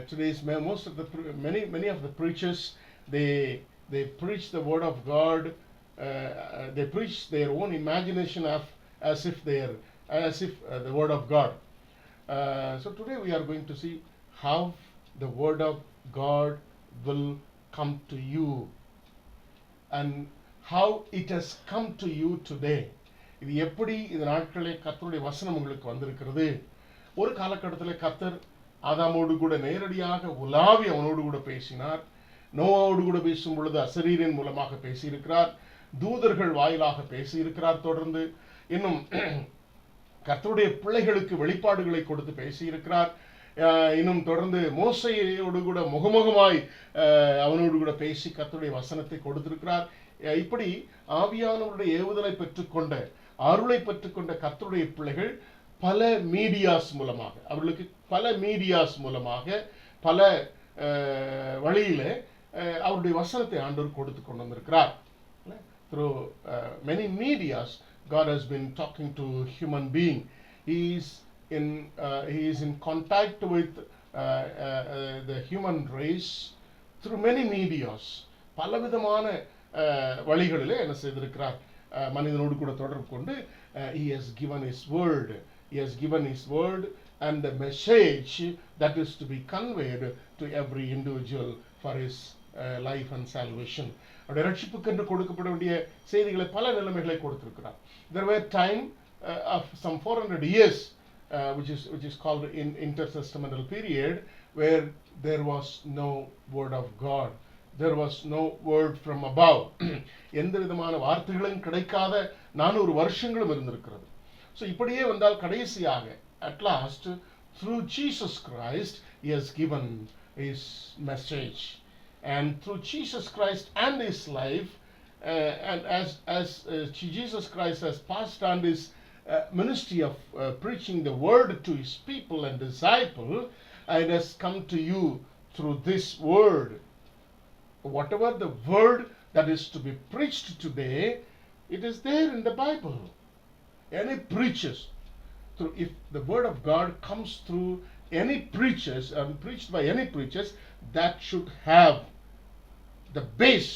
today's many of the preachers, they preach the word of God. They preach their own imagination as if the word of God. So today we are going to see how the word of God will come to you and how it has come to you today. இது எப்படி இந்த நாட்களே கர்த்தருடைய வசனம் உங்களுக்கு வந்திருக்கிறது. ஒரு காலகட்டத்தில் கர்த்தர் ஆதாமோடு கூட நேரடியாக உலாவி அவனோடு கூட பேசினார். நோவாவோடு கூட பேசும் பொழுது அசரீரின் மூலமாக பேசியிருக்கிறார். தூதர்கள் வாயிலாக பேசியிருக்கிறார். தொடர்ந்து இன்னும் கர்த்தருடைய பிள்ளைகளுக்கு வெளிப்பாடுகளை கொடுத்து பேசியிருக்கிறார். இன்னும் தொடர்ந்து மோசையோடு கூட முகமுகமாய் அவனோடு கூட பேசி கர்த்தருடைய வசனத்தை கொடுத்திருக்கிறார். இப்படி ஆவியானவருடைய ஏவுதலை பெற்றுக்கொண்ட அருளை பெற்றுக்கொண்ட கர்த்தருடைய பிள்ளைகள் பல மீடியாஸ் மூலமாக அவர்களுக்கு பல வழியில அவருடைய வசனத்தை ஆண்டவர் கொடுத்து கொண்டு வந்திருக்கிறார். Through many medias, God has been talking to human being. He is in contact with the human race through many medias. பலவிதமான வழிகளிலே என்ன செய்திருக்கிறார், மனிதனோடு கூட தொடர்பு கொண்டு he has given his word and the message that is to be conveyed to every individual for his life and salvation. அவருடைய ரட்சிப்புக்கு என்று கொடுக்கப்பட வேண்டிய செய்திகளை பல நிலைமைகளை கொடுத்திருக்கிறார். There were time of some 400 years which is called in intertestamental period where there was no word of God. There was no word from above. எந்த விதமான வார்த்தைகளும் கிடைக்காத 400 வருஷங்களும் இருந்திருக்கிறது. So இப்படியே வந்தால் கடைசியாக at last through Jesus Christ he has given his message, and through Jesus Christ and his life and as Jesus Christ has passed on his ministry of preaching the word to his people and disciple, it has come to you through this word. Whatever the word that is to be preached today, it is there in the Bible. Any preachers, if the word of God comes through any preachers and preached by any preachers, that should have the base.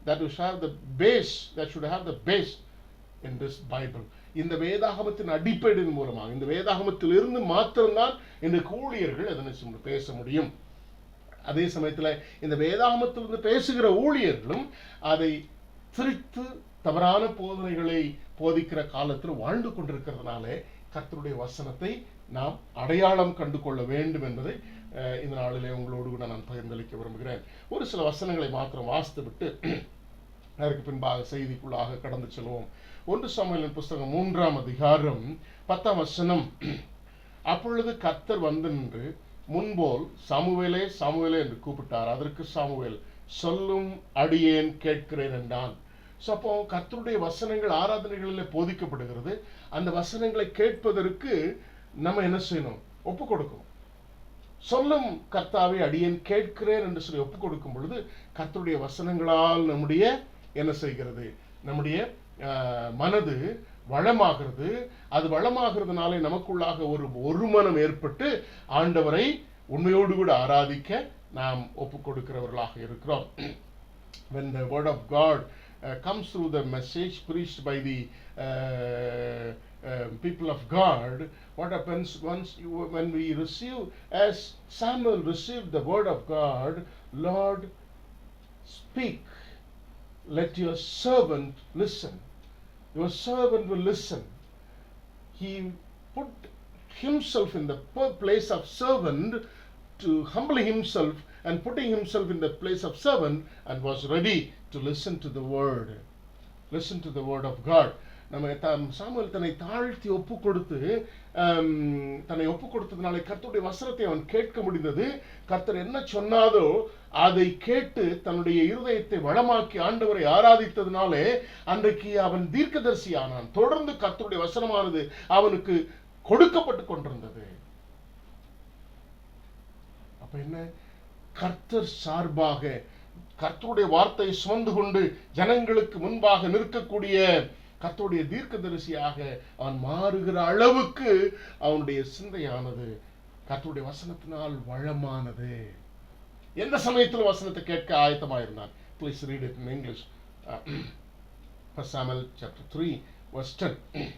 That should have the base in this Bible. இந்த வேதாகமத்தின் அடிப்படையின் மூலமாக, இந்த வேதாகமத்தில் இருந்து மாத்திரம்தான் இந்த ஊழியர்கள் அதனை பேச முடியும். அதே சமயத்தில் இந்த வேதாகமத்திலிருந்து பேசுகிற ஊழியர்களும் அதை திரித்து தவறான போதனைகளை போதிக்கிற காலத்தில் வாழ்ந்து கொண்டிருக்கிறதுனால கர்த்தருடைய வசனத்தை நாம் அடையாளம் கண்டு கொள்ள வேண்டும் என்பதை இந்த நாளிலே உங்களோடு கூட நான் பகிர்ந்தளிக்க விரும்புகிறேன். ஒரு சில வசனங்களை மாத்திரம் வாசித்து விட்டு அதற்கு பின்பாக செய்திக்குள்ளாக கடந்து செல்வோம். 1 சாமுவேலின் புஸ்தகம் 3ஆம் அதிகாரம் 10ஆம் வசனம். அப்பொழுது கர்த்தர் வந்து நின்று முன்போல் சாமுவேலே சாமுவேலே என்று கூப்பிட்டார். அதற்கு சாமுவேல் சொல்லும் அடியேன் கேட்கிறேன் என்றான். ஸோ அப்போ கர்த்தருடைய வசனங்கள் ஆராதனைகளில் போதிக்கப்படுகிறது. அந்த வசனங்களை கேட்பதற்கு நம்ம என்ன செய்யணும்? ஒப்பு கொடுக்கணும். சொல்லும் கர்த்தாவை அடியேன் கேட்கிறேன் என்று சொல்லி ஒப்பு கொடுக்கும் பொழுது கர்த்தருடைய வசனங்களால் நம்முடைய என்ன செய்கிறது? நம்முடைய மனது வளமாகிறது. அது வளமாகிறதுனாலே நமக்குள்ளாக ஒரு மனம் ஏற்பட்டு ஆண்டவரை உண்மையோடு கூட ஆராதிக்க நாம் ஒப்பு கொடுக்கிறவர்களாக இருக்கிறோம். When the word of God comes through the message preached by the people of God, what happens when we receive, as Samuel received the word of God, Lord, speak, let your servant listen. Your servant will listen. He put himself in the place of servant to humble himself and putting himself in the place of servant and was ready to listen to the word. Listen to the word of God. Samuel தன்னை தாழ்த்தி ஒப்பு கொடுத்ததுனால கர்த்தருடைய வசனத்தை அவன் கேட்க முடிந்தது. கர்த்தர் என்ன சொன்னாதோ அதை கேட்டு தன்னுடைய இருதயத்தை வளமாக்கி ஆண்டவரை ஆராதித்ததுனாலே அன்றைக்கு அவன் தீர்க்கதரிசி ஆனான். தொடர்ந்து கர்த்தருடைய வசனமானது அவனுக்கு கொடுக்கப்பட்டு கொண்டிருந்தது. அப்ப என்ன? கர்த்தர் சார்பாக கர்த்தருடைய வார்த்தையை சுமந்து கொண்டு ஜனங்களுக்கு முன்பாக நிற்கக்கூடிய கர்த்தருடைய தீர்க்கதரிசியாக அவன் மாறுகிற அளவுக்கு அவனுடைய சிந்தையானது கர்த்தருடைய வசனத்தினால் வளமானது. எந்த சமயத்திலும் வசனத்தை கேட்க ஆயத்தமாயிருந்தான். Please read it in English. 1 Samuel chapter 3 verse 10.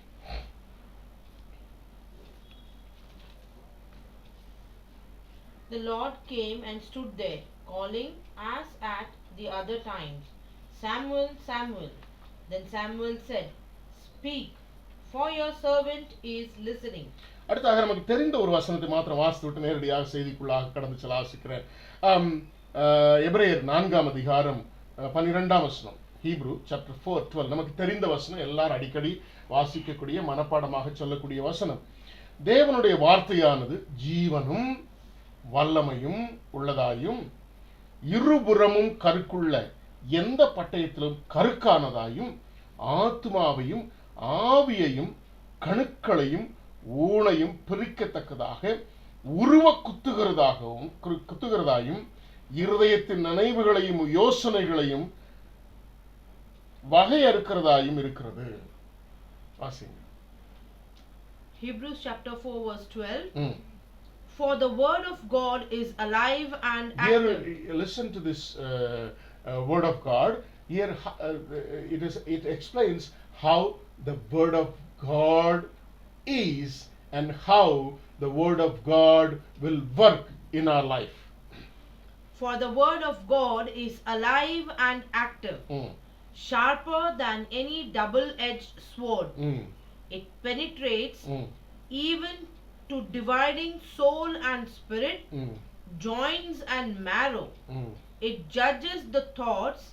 The Lord came and stood there, calling as at the other times, Samuel, Samuel. Then Samuel said, Speak, for your servant is listening. அடுத்தாக நமக்கு தெரிந்த ஒரு வசனத்தை மாத்திரம் வாசித்து விட்டு நேரடியாக செய்திக்குள்ளாக கடந்து செல்ல ஆசிக்கிறேன். எபிரேயர் 4ஆம் அதிகாரம் 12ஆம் வசனம். ஹீப்ரூ சாப்டர் 4:12 நமக்கு தெரிந்த வசனம், எல்லாரும் அடிக்கடி வாசிக்கக்கூடிய மனப்பாடமாக சொல்லக்கூடிய வசனம். தேவனுடைய வார்த்தையானது ஜீவனும் வல்லமையும் உள்ளதாயும் இருபுறமும் கருக்குள்ள எந்த பட்டயத்திலும் கருக்கானதாயும் ஆத்மாவையும் ஆவியையும் கணுக்களையும் ஊனையும் பிரிக்கத்தக்கதாக உருவ குத்துகிறதாயும் இருதயத்தின் நினைவுகளையும் யோசனைகளையும் வகையறுக்கிறதாயும் இருக்கிறது. வாசிங்க. Hebrews chapter 4 verse 12. For the word of God is alive and active. Here, listen to this word of God. Here it explains how the word of God is and how the word of God will work in our life. For the word of God is alive and active, sharper than any double-edged sword. It penetrates even to dividing soul and spirit, joints and marrow. It judges the thoughts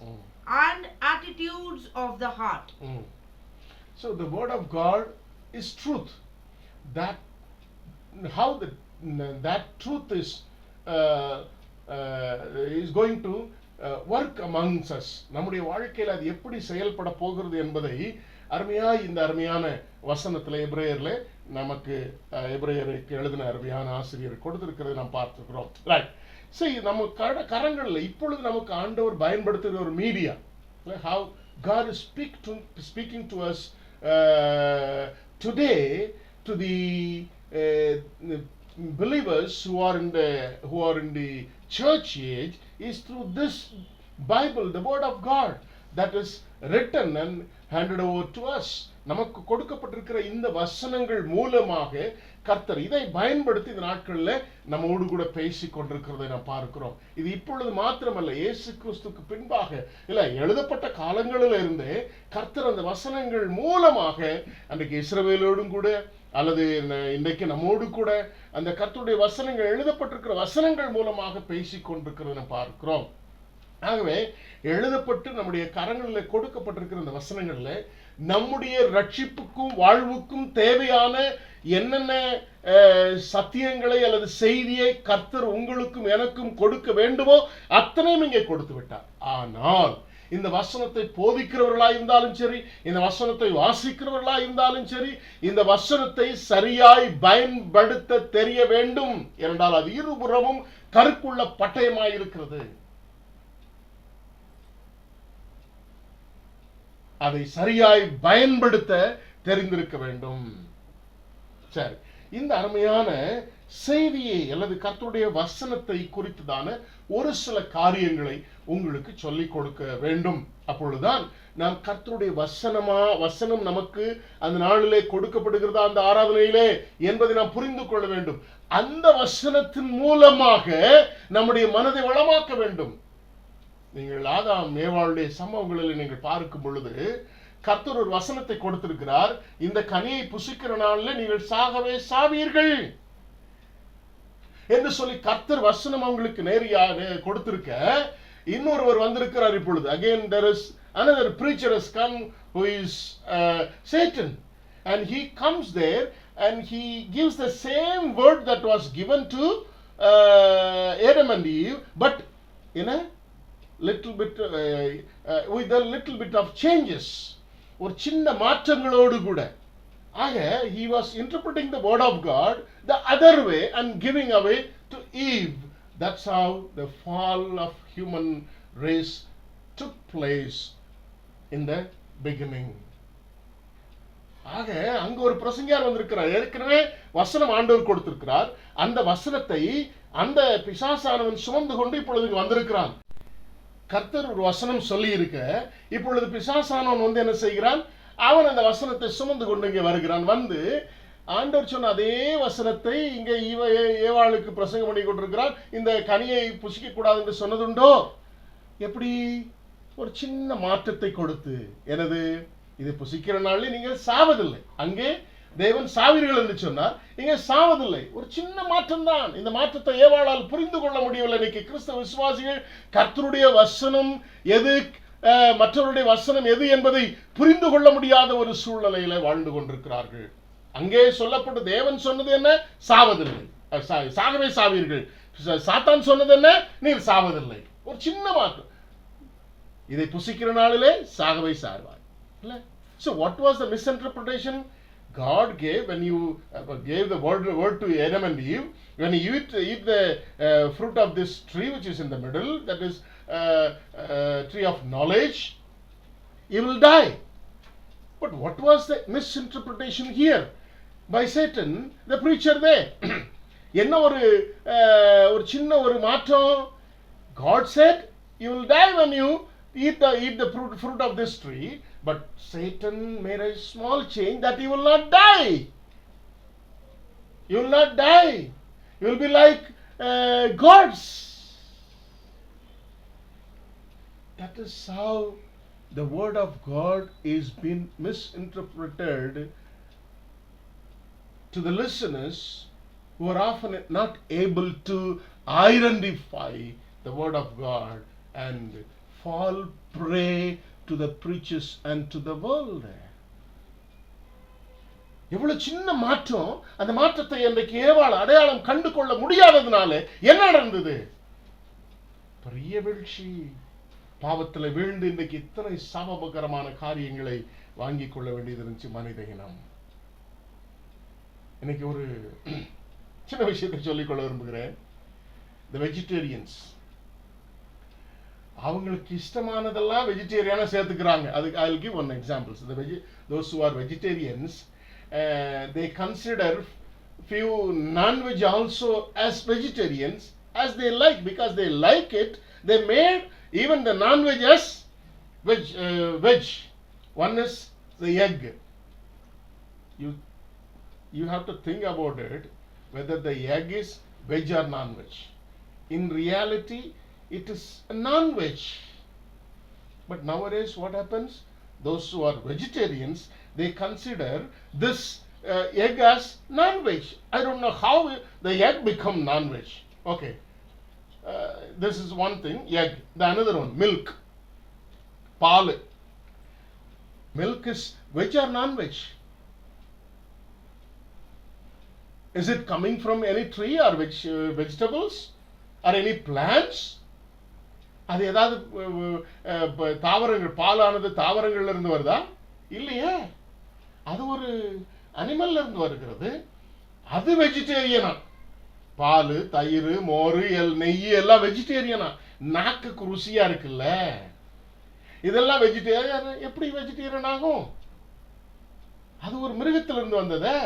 and attitudes of the heart. So the word of God is truth. How that truth is going to work amongst us. நம்முடைய வாழ்க்கையில் அது எப்படி செயல்பட போகிறது என்பதை இந்த அருமையான வசனத்தில் எபிரேயர்ல நமக்கு எபிரேயருக்கு எழுதின அருமையான ஆசிரியர் கொடுத்திருக்கிறதை நாம் பார்த்துக்கிறோம். ரைட். சரி, நம்ம கரங்களில் இப்பொழுது நமக்கு ஆண்டவர் பயன்படுத்துகிற ஒரு media. How God is speaking to us today to the believers who are in the church age is through this Bible, the word of God that is written and handed over to us. நமக்கு கொடுக்கப்பட்டிருக்கிற இந்த வசனங்கள் மூலமாக கர்த்தர் இதை பயன்படுத்தி இந்த நாட்களில் நம்மோடு கூட பேசிக் கொண்டிருக்கிறதை நாம் பார்க்கிறோம். இது இப்பொழுது மாத்திரமல்ல, இயேசு கிறிஸ்துக்கு பின்பாக எழுதப்பட்ட காலங்களில் இருந்தே கர்த்தர் அந்த வசனங்கள் மூலமாக அன்றைக்கு இஸ்ரவேலோடும் கூட அல்லது இன்றைக்கு நம்மோடு கூட அந்த கர்த்தருடைய வசனங்கள் எழுதப்பட்டிருக்கிற வசனங்கள் மூலமாக பேசிக் கொண்டிருக்கிறதை நாம் பார்க்கிறோம். ஆகவே எழுதப்பட்டு நம்முடைய கரங்களில் கொடுக்கப்பட்டிருக்கிற இந்த வசனங்களில் நம்முடைய ரட்சிப்புக்கும் வாழ்வுக்கும் தேவையான என்னென்ன சத்தியங்களை அல்லது செய்தியை கர்த்தர் உங்களுக்கும் எனக்கும் கொடுக்க வேண்டுமோ அத்தனையும் இங்கே கொடுத்து விட்டார். ஆனால் இந்த வசனத்தை போதிக்கிறவர்களாக இருந்தாலும் சரி, இந்த வசனத்தை வாசிக்கிறவர்களாக இருந்தாலும் சரி, இந்த வசனத்தை சரியாய் பயன்படுத்த தெரிய வேண்டும். என்றால் அது இருபுறமும் கருக்குள்ள பட்டயமாய் இருக்கிறது. அதை சரியாய் பயன்படுத்த தெரிந்திருக்க வேண்டும். சரி, இந்த அருமையான செய்தியை அல்லது கர்த்தருடைய வசனத்தை குறித்துதான ஒரு சில காரியங்களை உங்களுக்கு சொல்லிக் கொடுக்க வேண்டும். அப்பொழுதுதான் நாம் கர்த்தருடைய வசனம் நமக்கு அந்த நாளிலே கொடுக்கப்படுகிறதா அந்த ஆராதனையிலே என்பதை நாம் புரிந்து கொள்ள வேண்டும். அந்த வசனத்தின் மூலமாக நம்முடைய மனதை வளமாக்க வேண்டும். நீங்கள் ஆதாம் ஏவாளுடைய சம்பவங்களில் நீங்கள் பார்க்கும் பொழுது கர்த்தர் ஒரு வசனத்தை கொடுத்திருக்கிறார். இந்த கனியை புசிக்கிற நாளில் நீங்கள் சாகவே சாவீர்கள் என்று சொல்லி கர்த்தர் வசனம் அவங்களுக்கு நேரியாக கொடுத்திருக்க, இன்னொருவர் வந்திருக்கிறார் இப்பொழுது. Again there is another preacher has come who is Satan, and he comes there and he gives the same word that was given to Adam and Eve, but in a little bit with a little bit of changes, ஒரு சின்ன மாற்றங்களோடு கூட. ஆக he was interpreting the word of God the other way and giving away to Eve That's how the fall of human race took place in the beginning. ஆக அங்க ஒரு பிரசங்கியார் வந்திருக்கிறார். ஏற்கனவே வசனம் ஆண்டவர் கொடுத்திருக்கிறார். அந்த வசனத்தை அந்த பிசாசானவன் சுமந்து கொண்டு இப்பொழுது வந்திருக்கிறான். கர்த்தர் ஒரு வசனம் சொல்லி இருக்க, இப்பொழுது பிசாசானவன் வந்து என்ன செய்கிறான்? அவன் அந்த வசனத்தை சுமந்து கொண்டு இங்கே வருகிறான். வந்து ஆண்டவர் சொன்ன அதே வசனத்தை இங்க ஏவாளுக்கு பிரசங்கம் பண்ணி கொண்டிருக்கிறான். இந்த கனியை புசிக்க கூடாது என்று சொன்னதுண்டோ? எப்படி? ஒரு சின்ன மாற்றத்தை கொடுத்து, எனது இதை புசிக்கிற நாளில் நீங்கள் சாவதில்லை. அங்கே தேவன் சாவீர்கள் என்று சொன்னார், இங்கே சாவதில்லை. ஒரு சின்ன மாற்றம் தான். இந்த மாற்றத்தை ஏவாளால் புரிந்து கொள்ள முடியவில்லை. இன்னைக்கு கிறிஸ்தவ விசுவாசிகள் கர்த்தருடைய வசனம் எது, மற்றவருடைய வசனம் எது என்பதை புரிந்து கொள்ள முடியாத ஒரு சூழ்நிலையில வாழ்ந்து கொண்டிருக்கிறார்கள். அங்கே சொல்லப்பட்ட தேவன் சொன்னது என்ன? சாவதில்லை, சாகவே சாவீர்கள். சாத்தான் சொன்னது என்ன? நீர் சாவதில்லை. ஒரு சின்ன மாற்றம். இதை புசிக்கிற நாளிலே சாகவே சார்வார். So what was the misinterpretation God gave when you gave the word to Adam and Eve? When you eat the fruit of this tree which is in the middle, that is tree of knowledge, you will die. But what was the misinterpretation here by Satan, the preacher there? என்ன ஒரு சின்ன ஒரு மாற்றம். God said you will die when you eat the fruit of this tree, but Satan made a small change that you will not die. You will not die. You will be like gods. That is how the word of God is being misinterpreted to the listeners who are often not able to identify the word of God and fall prey to the preachers and to the world. எவ்வளவு சின்ன மாற்றம். அந்த மாற்றத்தை இன்றைக்கு ஏவாள் அடையாளம் கண்டு கொள்ள முடியாததுனால என்ன நடந்தது? பெரிய வீழ்ச்சி. பாவத்தில் வீழ்ந்து இன்றைக்கு இத்தனை சாபகரமான காரியங்களை வாங்கிக் கொள்ள வேண்டியது இருந்துச்சு மனித இனம். இன்னைக்கு ஒரு சின்ன விஷயத்தை சொல்லிக்கொள்ள விரும்புகிறேன். The vegetarians, அவங்களுக்கு இஷ்டமானதெல்லாம் வெஜிடேரியனா சேர்த்துக்கிறாங்க. அதுக்கு I will give one example. So those who are vegetarians, they consider few non-veg also as vegetarians as they like, because they like it. They made even the non-veg as veg. One is the egg. You have to think about it, whether the egg is veg or non-veg. In reality, it is a non-veg. But nowadays what happens? Those who are vegetarians, they consider this egg as non-veg. I don't know how the egg become non-veg. Okay. This is one thing, egg. The another one, milk. Paal. Milk is veg or non-veg? Is it coming from any tree or vegetables or any plants? அது ஏதாவது தாவரங்கள், பாலானது தாவரங்கள்ல இருந்து வருதா? இல்லையே. அது ஒரு அனிமல்ல இருந்து வருகிறது. அது வெஜிடேரியனா? பால், தயிர், மோர், நெய் எல்லாம் வெஜிடேரியனா? நாக்குக்கு ருசியா இருக்குல்ல, இதெல்லாம் வெஜிடேரியன். எப்படி வெஜிடேரியன் ஆகும்? அது ஒரு மிருகத்திலிருந்து வந்ததே.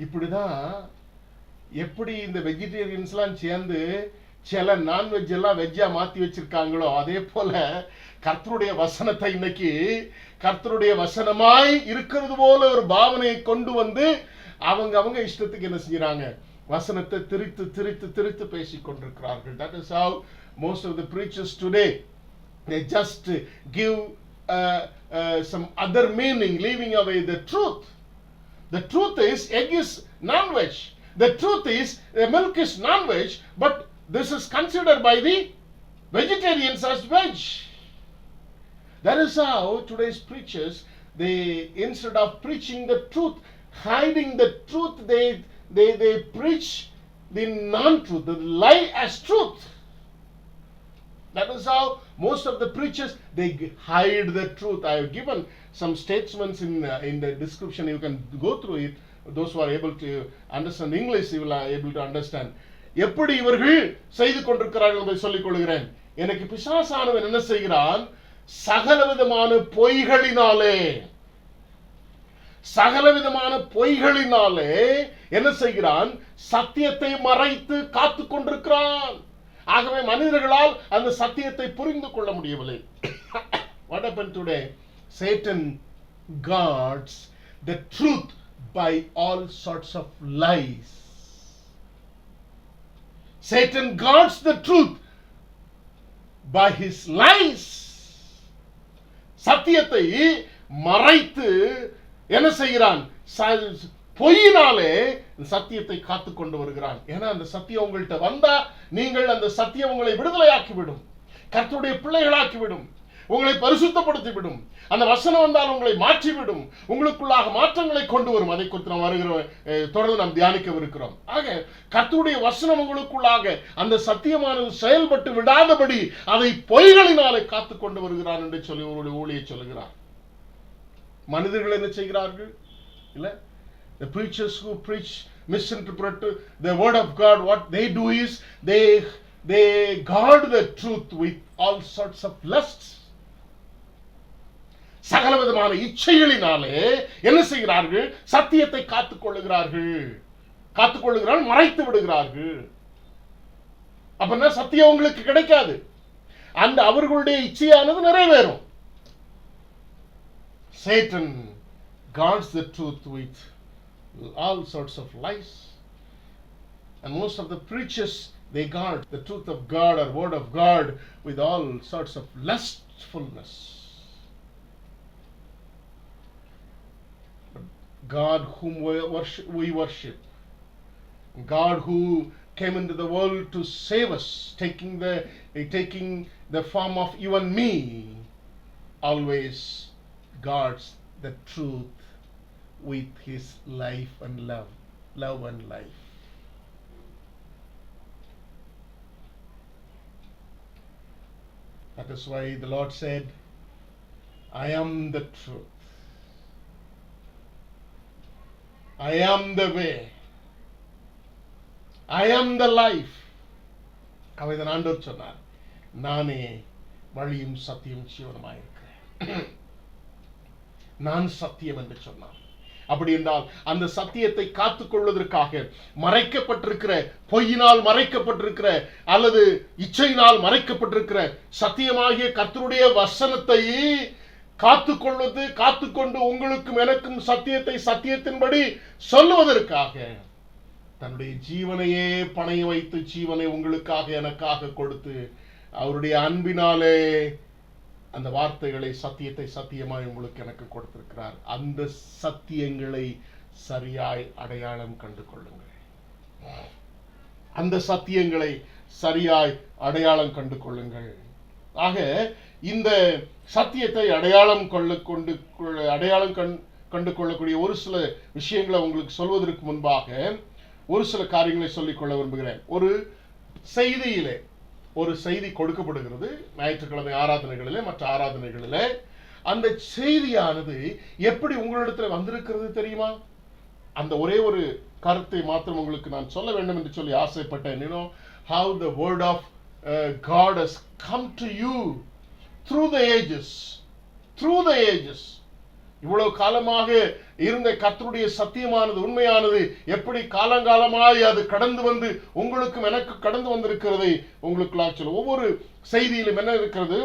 இப்படிதான் எப்படி இந்த வெஜிடேரியன்ஸ்லாம் சேர்ந்து சில நான்வெஜ் எல்லாம் வெஜ்ஜா மாத்தி வச்சிருக்காங்களோ, அதே போல கர்த்தருடைய வசனத்தை இன்னைக்கு கர்த்தருடைய வசனமாய் இருக்கிறது போல ஒரு பாவனையை கொண்டு வந்து அவங்க இஷ்டத்துக்கு என்ன செய்யறாங்க? வசனத்தை திரித்து திரித்து திரித்து பேசிக் கொண்டிருக்கிறார்கள். That is how most of the preachers today, they just give some other meaning, leaving away the truth. The truth is egg is non-veg. The truth is milk is non-veg, but this is considered by the vegetarians as veg. That is how today's preachers, they, instead of preaching the truth, hiding the truth, they preach the non-truth, the lie as truth. That is how most of the preachers, they hide the truth. I have given some statements in the description. You can go through it. Those who are able to understand English, you will be able to understand. எப்படி இவர்கள் செய்து கொண்டிருக்கிறார்கள் என்பதை சொல்லிக் கொள்கிறேன். எனக்கு பிசாசானவன் என்ன செய்கிறான்? சகலவிதமான பொய்களினாலே என்ன செய்கிறான்? சத்தியத்தை மறைத்து காத்து கொண்டிருக்கிறான். ஆகவே மனிதர்களால் அந்த சத்தியத்தை புரிந்து கொள்ள முடியவில்லை. What happened today? Satan guards the truth by all sorts of lies. Satan guards the truth by his lies. சத்தியத்தை மறைத்து என்ன செய்கிறான்? பொய்யினாலே சத்தியத்தை காத்து கொண்டு வருகிறான். ஏன்னா அந்த சத்தியம் உங்கள்கிட்ட வந்தா நீங்கள் அந்த சத்தியம் உங்களை விடுதலையாக்கிவிடும், கர்த்தருடைய பிள்ளைகளாக்கிவிடும், உங்களை பரிசுத்தப்படுத்திவிடும். அந்த வசனம் வந்தால் உங்களை மாற்றிவிடும், உங்களுக்குள்ளாக மாற்றங்களை கொண்டு வரும். அதை குறித்து நாம் தொடர்ந்து நாம் தியானிக்கவிருக்கிறோம். ஆக கர்த்தருடைய வசனம் உங்களுக்குள்ளாக அந்த சத்தியமானது செயல்பட்டு விடாதபடி அதை பொய்களினாலே காத்து கொண்டு வருகிறான் என்று சொல்லி அவருடைய ஊழியை சொல்லுகிறார். மனிதர்கள் என்ன செய்கிறார்கள்? இல்ல, the preachers who preach misinterpret the word of God, what they do is they guard the truth with all sorts of lusts. சகல விதமான இச்சைகளினாலே என்ன செய்கிறார்கள்? சத்தியத்தை காத்துக் கொள்ளுகிறார்கள், மறைத்து விடுகிறார்கள். அப்ப சத்தியம் உங்களுக்கு கிடைக்காது, அந்த அவர்களுடைய இச்சையானது நிறைவேறும். Satan guards the truth with all sorts of lies, and most of the preachers, they guard the truth of God or word of God with all sorts of lustfulness. God whom we worship, God who came into the world to save us, taking the form of you and me, always guards the truth with his life and love and life. That is why the Lord said, I am the truth, I am the way, I am the life. அவைதான் ஆண்டவர் சொன்னார், நானே வழியும் சத்தியம் ஜீவனுமாயிருக்கிறேன். நான் சத்தியம் என்று சொன்னார். அப்படி என்றால் அந்த சத்தியத்தை காத்துக் கொள்வதற்காக மறைக்கப்பட்டிருக்கிற, பொய்யினால் மறைக்கப்பட்டிருக்கிற அல்லது இச்சையினால் மறைக்கப்பட்டிருக்கிற சத்தியமாகிய கர்த்தருடைய வசனத்தை காத்துக்கொண்டு உங்களுக்கும் எனக்கும் சத்தியத்தை சத்தியத்தின்படி சொல்லுவதற்காக தன்னுடைய ஜீவனையே பணைய வைத்து, ஜீவனை உங்களுக்காக எனக்காக கொடுத்து, அவருடைய அன்பினாலே அந்த வார்த்தைகளை, சத்தியத்தை சத்தியமாய் உங்களுக்கு எனக்கு கொடுத்திருக்கிறார். அந்த சத்தியங்களை சரியாய் அடையாளம் கண்டு கொள்ளுங்கள். அந்த சத்தியங்களை சரியாய் அடையாளம் கண்டு கொள்ளுங்கள். ஆக இந்த சத்தியத்தை அடையாளம் கண்டு கொள்ளக்கூடிய ஒரு சில விஷயங்களை உங்களுக்கு சொல்வதற்கு முன்பாக ஒரு சில காரியங்களை சொல்லிக்கொள்ள விரும்புகிறேன். ஒரு செய்தியிலே ஒரு செய்தி கொடுக்கப்படுகிறது, ஞாயிற்றுக்கிழமை ஆராதனைகளிலே மற்ற ஆராதனைகளிலே. அந்த செய்தியானது எப்படி உங்களிடத்தில் வந்திருக்கிறது தெரியுமா? அந்த ஒரே ஒரு கருத்தை மாத்திரம் உங்களுக்கு நான் சொல்ல வேண்டும் என்று சொல்லி ஆசைப்பட்டேன். You know how the word of God has come to you through the ages. இவ்வளவு காலமாக இருந்த கர்த்தருடைய சத்தியமானது, உண்மையானது எப்படி காலங்காலமாய் அது கடந்து வந்து உங்களுக்கும் எனக்கு கடந்து வந்திருக்கிறதை உங்களுக்குள்ளாக சொல்ல. ஒவ்வொரு செய்தியிலும் என்ன இருக்கிறது?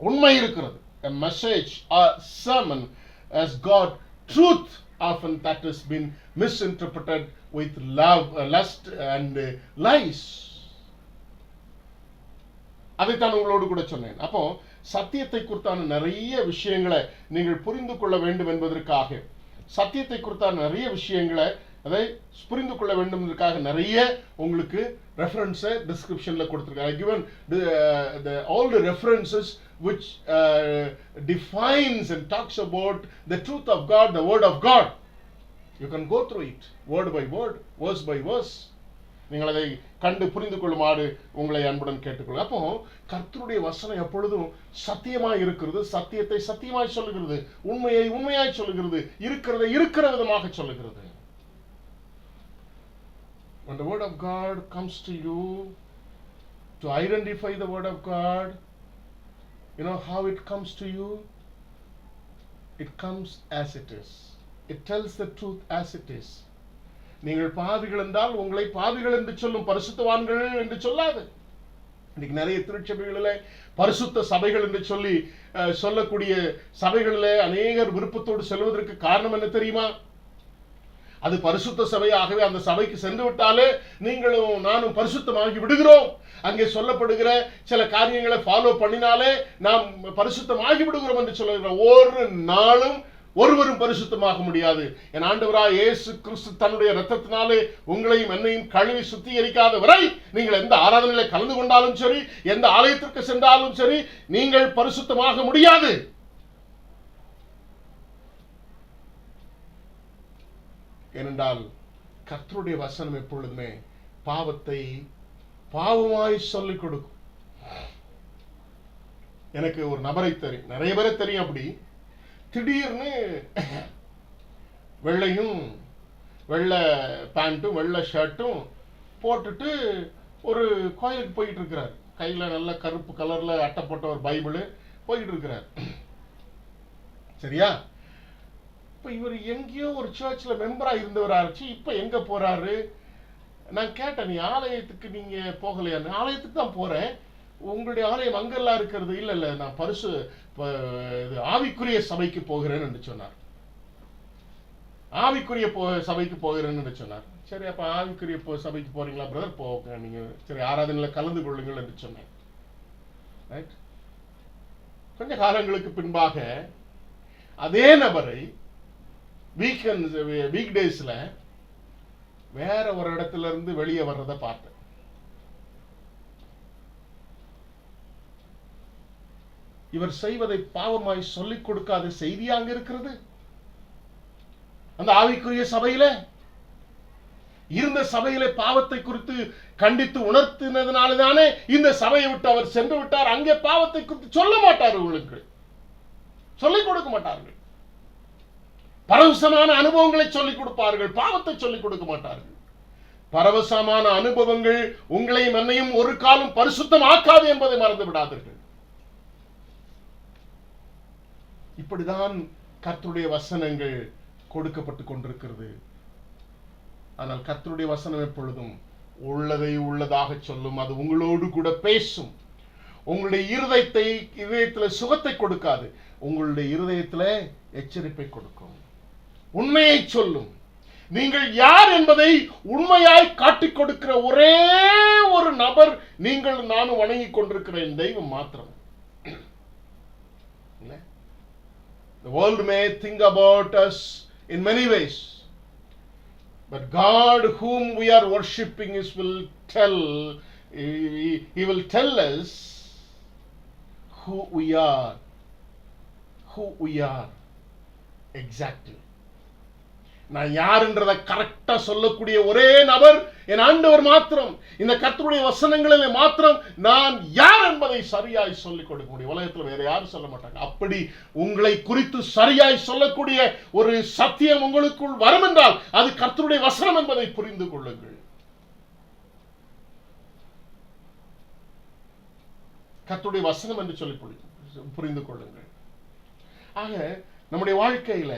உண்மை இருக்கிறது. A message, a sermon has got truth often that has been misinterpreted with lust and lies. அதைத்தான் உங்களோடு கூட சொன்னேன். அப்போ சத்தியத்தை குறித்தான நிறைய விஷயங்களை நீங்கள் புரிந்து கொள்ள வேண்டும் என்பதற்காக, சத்தியத்தை குறித்தான நிறைய விஷயங்களை அதை புரிந்து கொள்ள வேண்டும் என்பதற்காக நிறைய உங்களுக்கு ரெஃபரன்ஸை டிஸ்கிரிப்ஷன்ல கொடுத்திருக்காங்க. I given all the references which defines and talks about the truth of God, the word of God. You can go through it word by word, verse by verse. நீங்கள் அதை கண்டு புரிந்து கொள்ளுமாறு உங்களை அன்புடன் கேட்டுக்கொள்ள. அப்போ கர்த்தருடைய வசனம் எப்பொழுதும் சத்தியமாய் இருக்கிறது, சத்தியத்தை சத்தியமாய் சொல்லுகிறது, உண்மையை உண்மையாய் சொல்லுகிறது, இருக்கிறதை இருக்கிற விதமாக சொல்லுகிறது. When the word of God comes to you, to identify the word of God, you know how it comes to you? It comes as it is. It tells the truth as it is. நீங்கள் பாவிகள் என்றால் உங்களை பாவிகள் என்று சொல்லும், பரிசுத்தவான்கள் என்று சொல்லாது. இன்னைக்கு நிறைய திருச்சபைகளிலே பரிசுத்த சபைகள் என்று சொல்லி சொல்லக்கூடிய சபைகளிலே அநேகர் விருப்பத்தோடு செல்வதற்கு காரணம் என்ன தெரியுமா? அது பரிசுத்த சபையாகவே அந்த சபைக்கு சென்று விட்டாலே நீங்களும் நானும் பரிசுத்தமாகி விடுகிறோம். அங்கே சொல்லப்படுகிற சில காரியங்களை ஃபாலோ பண்ணினாலே நாம் பரிசுத்தமாகி விடுகிறோம் என்று சொல்லுகிற ஒரு நாளும் ஒருவரும் பரிசுத்தமாக முடியாது. என் ஆண்டவராய் இயேசு கிறிஸ்து தன்னுடைய இரத்தத்தினாலே உங்களையும் என்னையும் கழுவி சுத்திகரிக்காத வரை நீங்கள் எந்த ஆராதனையில கலந்து கொண்டாலும் சரி, எந்த ஆலயத்திற்கு சென்றாலும் சரி, நீங்கள் பரிசுத்தமாக முடியாது. ஏனென்றால் கர்த்தருடைய வசனம் எப்பொழுதுமே பாவத்தை பாவமாய் சொல்லிக் கொடுக்கும். எனக்கு ஒரு நபரை தெரியும், நிறைய பேரை தெரியும். அப்படி திடீர்னு வெள்ளையும் வெள்ளை பேண்ட்டும் வெள்ளை ஷர்ட்டும் போட்டுட்டு ஒரு கோயிலுக்கு போயிட்டு இருக்கிறார். கையில் நல்ல கருப்பு கலர்ல அட்டைப்பட்ட ஒரு பைபிள் போயிட்டு இருக்கிறார். சரியா? இப்ப இவர் எங்கேயோ ஒரு சர்ச்சில் மெம்பரா இருந்தவராச்சு, இப்ப எங்க போறாரு? நான் கேட்டேன், நீ ஆலயத்துக்கு நீங்க போகலையா? ஆலயத்துக்கு தான் போறேன். உங்களுடைய ஆலயம் அங்கெல்லாம் இருக்கிறது? இல்ல, நான் ஆவிக்குரிய சபைக்கு போகிறேன் என்று சொன்னார். ஆவிக்குரிய சபைக்கு போகிறேன் என்று சொன்னார். சரி, அப்ப ஆவிக்குரிய சபைக்கு போறீங்களா பிரதர்? போக நீங்க சரி ஆராதனையில கலந்து கொள்ளுங்கள் என்று சொன்னேன். கொஞ்ச காலங்களுக்கு பின்பாக அதே நபரை வீக் டேஸ்ல வேற ஒரு இடத்துல இருந்து வெளியே வர்றதை பார்த்தேன். இவர் செய்வதை பாவமாய் சொல்லிக் கொடுக்காத செய்தி அங்க இருக்கிறது. அந்த ஆவிக்குரிய சபையில இருந்த சபையில பாவத்தை குறித்து கண்டித்து உணர்த்தினதுனாலதானே இந்த சபையை விட்டு அவர் சென்று விட்டார். அங்கே பாவத்தை குறித்து சொல்ல மாட்டார், உங்களுக்கு சொல்லிக் கொடுக்க மாட்டார்கள். பரவசமான அனுபவங்களை சொல்லிக் கொடுப்பார்கள், பாவத்தை சொல்லிக் கொடுக்க மாட்டார்கள். பரவசமான அனுபவங்கள் உங்களையும் என்னையும் ஒரு காலம் பரிசுத்தம் ஆக்காது என்பதை மறந்து விடாதீர்கள். இப்படிதான் கர்த்தருடைய வசனங்கள் கொடுக்கப்பட்டு கொண்டிருக்கிறது. ஆனால் கர்த்தருடைய வசனம் எப்பொழுதும் உள்ளதை உள்ளதாக சொல்லும். அது உங்களோடு கூட பேசும். உங்களுடைய இருதயத்தில் சுகத்தை கொடுக்காது, உங்களுடைய இருதயத்தில் எச்சரிப்பை கொடுக்கும், உண்மையை சொல்லும். நீங்கள் யார் என்பதை உண்மையாய் காட்டிக் கொடுக்கிற ஒரே ஒரு நபர் நீங்கள் நானும் வணங்கிக் கொண்டிருக்கிற தெய்வம் மாத்திரம். The world may think about us in many ways, but God whom we are worshipping will tell us who we are exactly. நான் யாருன்றதை கரெக்டா சொல்லக்கூடிய ஒரே நபர் என் ஆண்டவர் மாத்திரம். இந்த கர்த்தருடைய வசனங்களிலே மாத்திரம் நான் யார் என்பதை சரியாய் சொல்லிக் கொடுக்க முடியும். உலகத்தில் வேற யாரும் சொல்ல மாட்டாங்க. அப்படி உங்களை குறித்து சரியாய் சொல்லக்கூடிய ஒரு சத்தியம் உங்களுக்குள் வரும் என்றால் அது கர்த்தருடைய வசனம் என்பதை புரிந்து கொள்ளுங்கள். கர்த்தருடைய வசனம் என்று சொல்லி புரிந்து கொள்ளுங்கள். ஆக நம்முடைய வாழ்க்கையில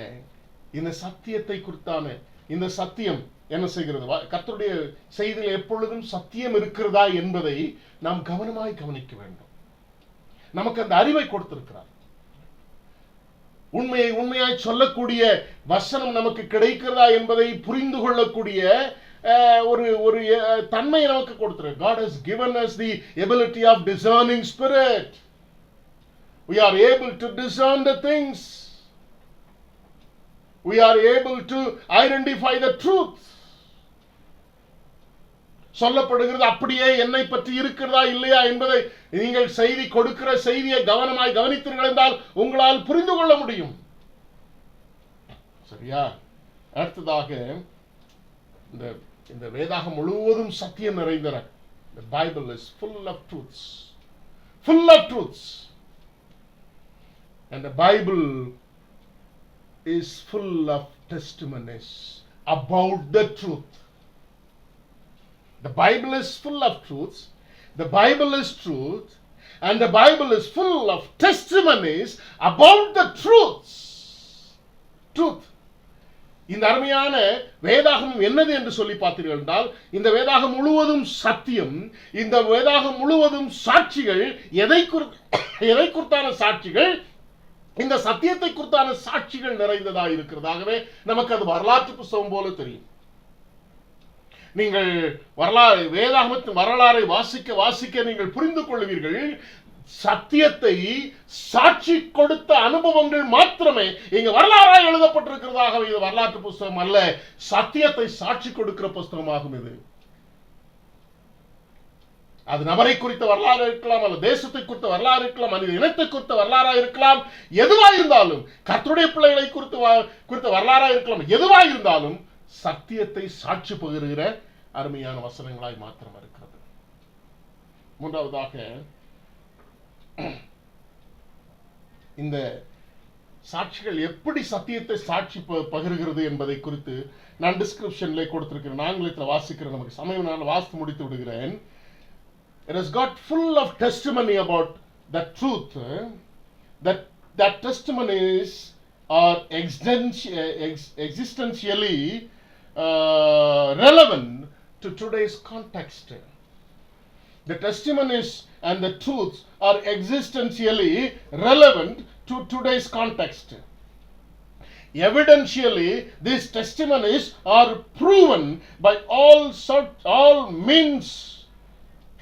இந்த சத்தியத்தை குறித்தான இந்த சத்தியம் என்ன செய்கிறது? கர்த்தருடைய செய்தியில் எப்பொழுதும் சத்தியம் இருக்கிறதா என்பதை நாம் கவனமாய் கவனிக்க வேண்டும். நமக்கு அந்த அறிவை கொடுத்திருக்கிறார். உண்மையை உண்மையாய் சொல்லக்கூடிய வசனம் நமக்கு கிடைக்கிறதா என்பதை புரிந்து கொள்ளக்கூடிய ஒரு தன்மை நமக்கு கொடுத்திருக்கிறார். God has given us the ability of discerning spirit. We are able to discern the things. We are able to identify the truth. சொல்லப்படுகிறது அப்படியே என்னை பற்றி இருக்கிறதா இல்லையா என்பதை நீங்கள் செய்தி கொடுக்கிற செய்தியை கவனமாய் கவனித்தீர்கள் என்றால் உங்களால் புரிந்து கொள்ள முடியும். சரியா? அடுத்ததாக இந்த வேதாகம் முழுவதும் சத்தியம் நிறைந்தன. The Bible is full of truths. Full of truths. And the Bible is full of testimonies about the truth. The Bible is full of truths. The Bible is truth. And the Bible is full of testimonies about the truths. Truth. இந்த அருமையான வேதாகம் என்னது என்று சொல்லி பார்த்தீர்கள் என்றால், இந்த வேதாகம் முழுவதும் சத்தியம். இந்த வேதாகம் முழுவதும் சாட்சிகள். எதை குறித்தான சாட்சிகள்? இந்த சத்தியத்தை குறித்தான சாட்சிகள் நிறைந்ததாக இருக்கிறதாகவே நமக்கு அது வரலாற்று புத்தகம் போல தெரியும். நீங்கள் வேதாகமத்தின் வரலாறை வாசிக்க நீங்கள் புரிந்து கொள்வீர்கள். சத்தியத்தை சாட்சி கொடுத்த அனுபவங்கள் மாத்திரமே இங்க வரலாறாக எழுதப்பட்டிருக்கிறதாக. இது வரலாற்று புஸ்தகம் அல்ல, சத்தியத்தை சாட்சி கொடுக்கிற புஸ்தகமாகும் இது. அது நபரை குறித்த வரலாறு இருக்கலாம், அல்லது தேசத்தை குறித்த வரலாறு இருக்கலாம், மனித இனத்தை குறித்த வரலாறாக இருக்கலாம். எதுவாக இருந்தாலும், கர்த்தருடைய பிள்ளைகளை குறித்த வரலாறாக இருக்கலாம். எதுவாக இருந்தாலும் சத்தியத்தை சாட்சி பகிர்கிற அருமையான வசனங்களாய் மாத்திரம் இருக்கிறது. மூன்றாவதாக, இந்த சாட்சிகள் எப்படி சத்தியத்தை சாட்சி பகிர்கிறது என்பதை குறித்து நான் டிஸ்கிரிப்ஷன்ல கொடுத்திருக்கிறேன். ஆங்கிலத்தில் வாசிக்கிறேன், நமக்கு சமயம் நான் வாசித்து முடித்து விடுகிறேன். It has got full of testimony about the truth. That testimonies are existentially relevant to today's context. The testimonies and the truths are existentially relevant to today's context. Evidentially, these testimonies are proven by all means,